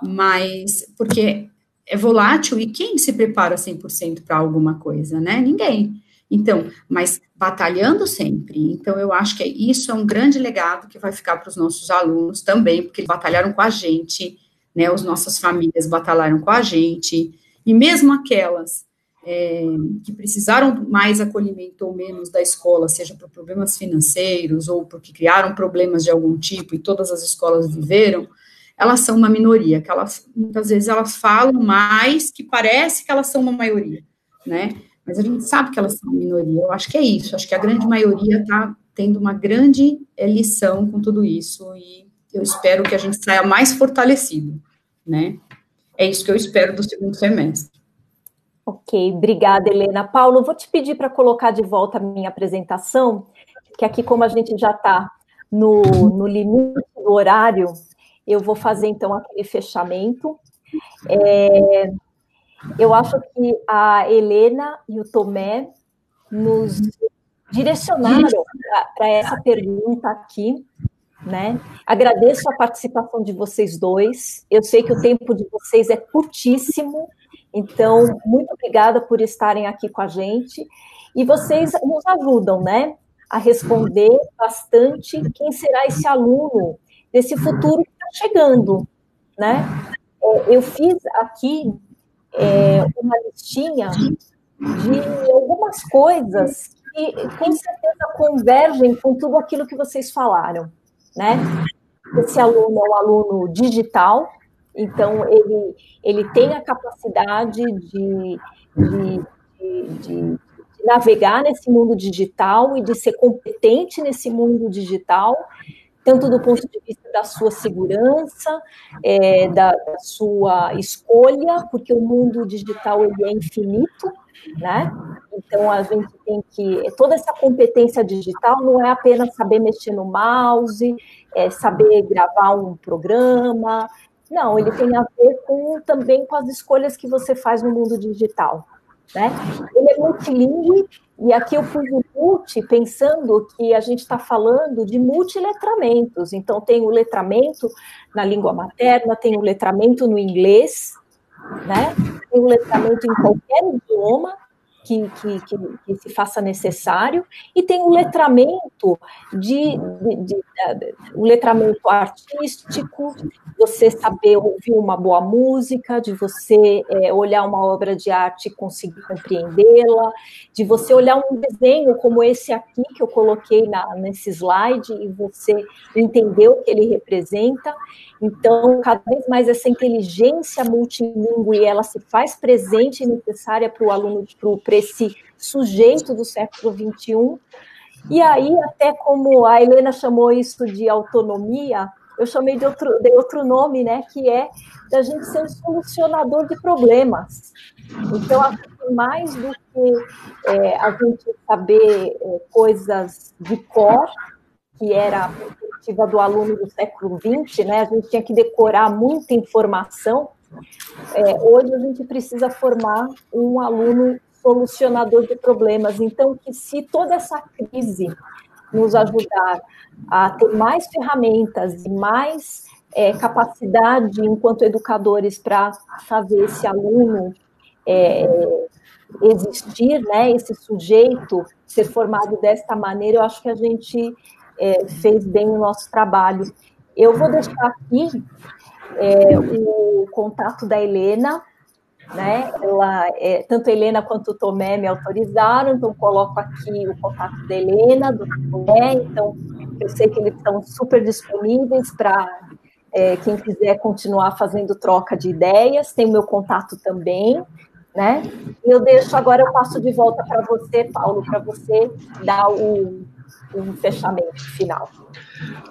mas, porque é volátil, e quem se prepara 100% para alguma coisa, né? Ninguém. Então, mas batalhando sempre. Então, eu acho que isso é um grande legado que vai ficar para os nossos alunos também, porque eles batalharam com a gente, né? As nossas famílias batalharam com a gente, e mesmo aquelas que precisaram mais acolhimento ou menos da escola, seja por problemas financeiros ou porque criaram problemas de algum tipo e todas as escolas viveram, elas são uma minoria, que muitas vezes elas falam mais que parece que elas são uma maioria, né? Mas a gente sabe que elas são uma minoria. Eu acho que é isso, acho que a grande maioria está tendo uma grande lição com tudo isso e eu espero que a gente saia mais fortalecido, né? É isso que eu espero do segundo semestre. Ok, obrigada, Helena. Paulo, eu vou te pedir para colocar de volta a minha apresentação, que aqui, como a gente já está no limite do horário, eu vou fazer, então, aquele fechamento. Eu acho que a Helena e o Tomé nos direcionaram para essa pergunta aqui, né? Agradeço a participação de vocês dois. Eu sei que o tempo de vocês é curtíssimo, então, muito obrigada por estarem aqui com a gente. E vocês nos ajudam, né, a responder bastante quem será esse aluno desse futuro que está chegando, né? Eu fiz aqui uma listinha de algumas coisas que, com certeza, convergem com tudo aquilo que vocês falaram, né? Esse aluno é um aluno digital, então ele tem a capacidade de navegar nesse mundo digital e de ser competente nesse mundo digital, tanto do ponto de vista da sua segurança, da sua escolha, porque o mundo digital ele é infinito, né? Então, a gente tem que... Toda essa competência digital não é apenas saber mexer no mouse, saber gravar um programa. Não, ele tem a ver também com as escolhas que você faz no mundo digital, né? Ele é multilingüe, e aqui eu pus o multi pensando que a gente está falando de multiletramentos. Então, tem o letramento na língua materna, tem o letramento no inglês, né? Tem o letramento em qualquer idioma que se faça necessário, e tem o letramento o letramento artístico, você saber ouvir uma boa música, de você olhar uma obra de arte e conseguir compreendê-la, de você olhar um desenho como esse aqui, que eu coloquei nesse slide, e você entender o que ele representa. Então, cada vez mais essa inteligência multilingüe, ela se faz presente e necessária para o aluno, para esse sujeito do século XXI. E aí, até como a Helena chamou isso de autonomia, eu chamei de outro nome, né, que é da gente ser um solucionador de problemas. Então, acho que mais do que a gente saber coisas de cor, que era a perspectiva do aluno do século XX, né, a gente tinha que decorar muita informação, hoje a gente precisa formar um aluno solucionador de problemas. Então, que se toda essa crise nos ajudar a ter mais ferramentas e mais capacidade enquanto educadores para fazer esse aluno existir, né, esse sujeito ser formado desta maneira, eu acho que a gente fez bem o nosso trabalho. Eu vou deixar aqui o contato da Helena, né? Tanto a Helena quanto o Tomé me autorizaram, então coloco aqui o contato da Helena, do Tomé, então eu sei que eles estão super disponíveis para quem quiser continuar fazendo troca de ideias, tem o meu contato também, né? E eu passo de volta para você, Paulo, para você dar um fechamento final.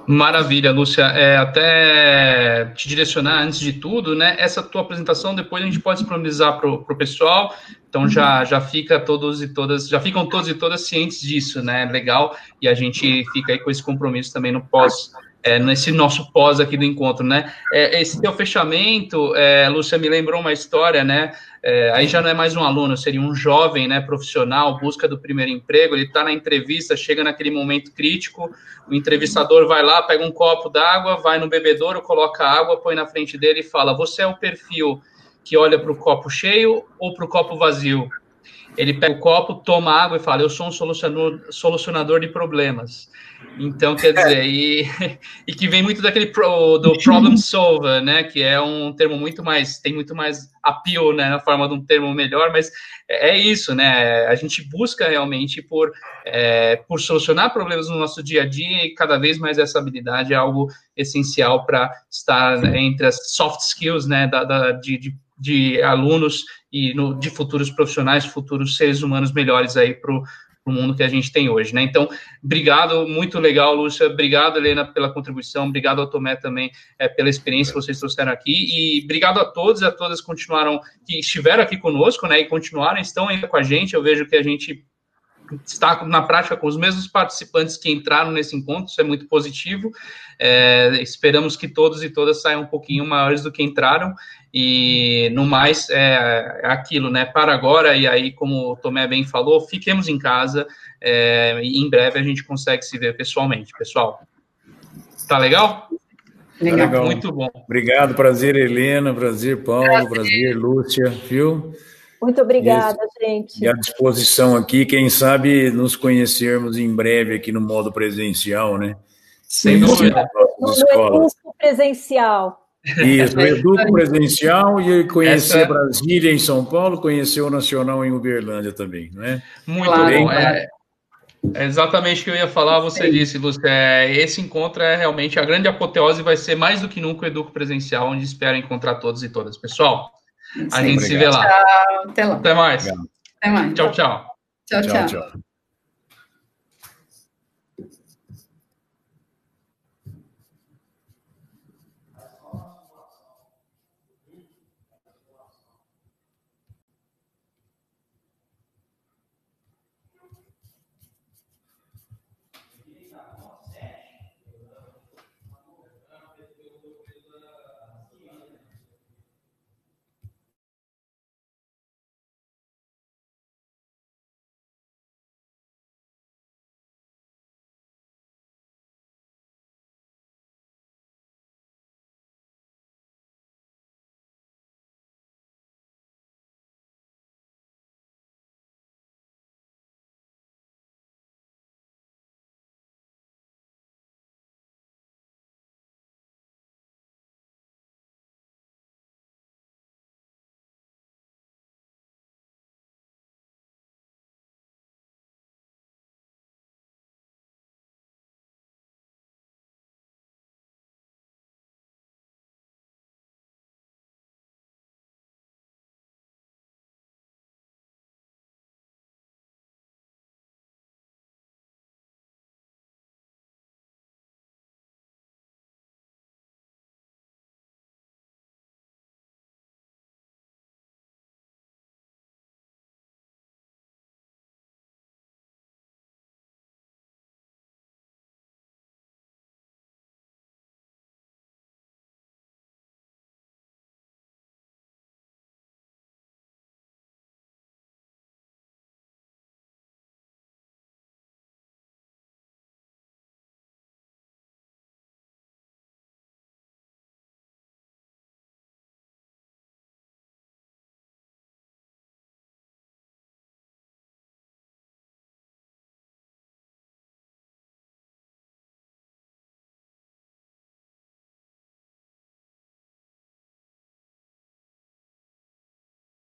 Maravilha, Lúcia. Até te direcionar antes de tudo, né? Essa tua apresentação depois a gente pode disponibilizar para o pessoal. Então já ficam todos e todas cientes disso, né? Legal. E a gente fica aí com esse compromisso também no nesse nosso pós aqui do encontro, né? Esse teu fechamento, Lúcia, me lembrou uma história, né? Aí já não é mais um aluno, seria um jovem, né, profissional, busca do primeiro emprego, ele está na entrevista, chega naquele momento crítico, o entrevistador vai lá, pega um copo d'água, vai no bebedouro, coloca água, põe na frente dele e fala: você é o perfil que olha para o copo cheio ou para o copo vazio? ele pega o copo, toma água e fala, eu sou um solucionador de problemas. Então, quer dizer, e que vem muito daquele do problem solver, né, que é um termo tem muito mais appeal, né, na forma de um termo melhor, mas é isso, né, a gente busca realmente por solucionar problemas no nosso dia a dia, e cada vez mais essa habilidade é algo essencial para estar entre as soft skills, né, de alunos e de futuros profissionais, futuros seres humanos melhores aí para o mundo que a gente tem hoje, né? Então, obrigado, muito legal, Lúcia, obrigado, Helena, pela contribuição, obrigado ao Tomé também pela experiência que vocês trouxeram aqui, e obrigado a todos e a todas que estiveram aqui conosco, né, e continuaram, estão ainda com a gente. Eu vejo que a gente está na prática com os mesmos participantes que entraram nesse encontro, isso é muito positivo. Esperamos que todos e todas saiam um pouquinho maiores do que entraram, e no mais é aquilo, né, para agora, e aí, como o Tomé bem falou, fiquemos em casa, e em breve a gente consegue se ver pessoalmente, pessoal. Tá legal? Legal. Muito bom. Obrigado, prazer, Helena, prazer, Paulo, prazer, Lúcia, viu? Muito obrigada, gente. E à disposição aqui, quem sabe nos conhecermos em breve aqui no modo presencial, né? Sem dúvida. No Educo presencial. Isso, o Educo presencial, e conhecer Brasília em São Paulo, conhecer o Nacional em Uberlândia também, não é? Muito bom. É exatamente o que eu ia falar, você disse, Lúcia. Esse encontro é realmente a grande apoteose, vai ser mais do que nunca o Educo presencial, onde espero encontrar todos e todas. Pessoal, a gente se vê lá. Tchau, até lá. Até mais. Até mais. Tchau, tchau. Tchau, tchau.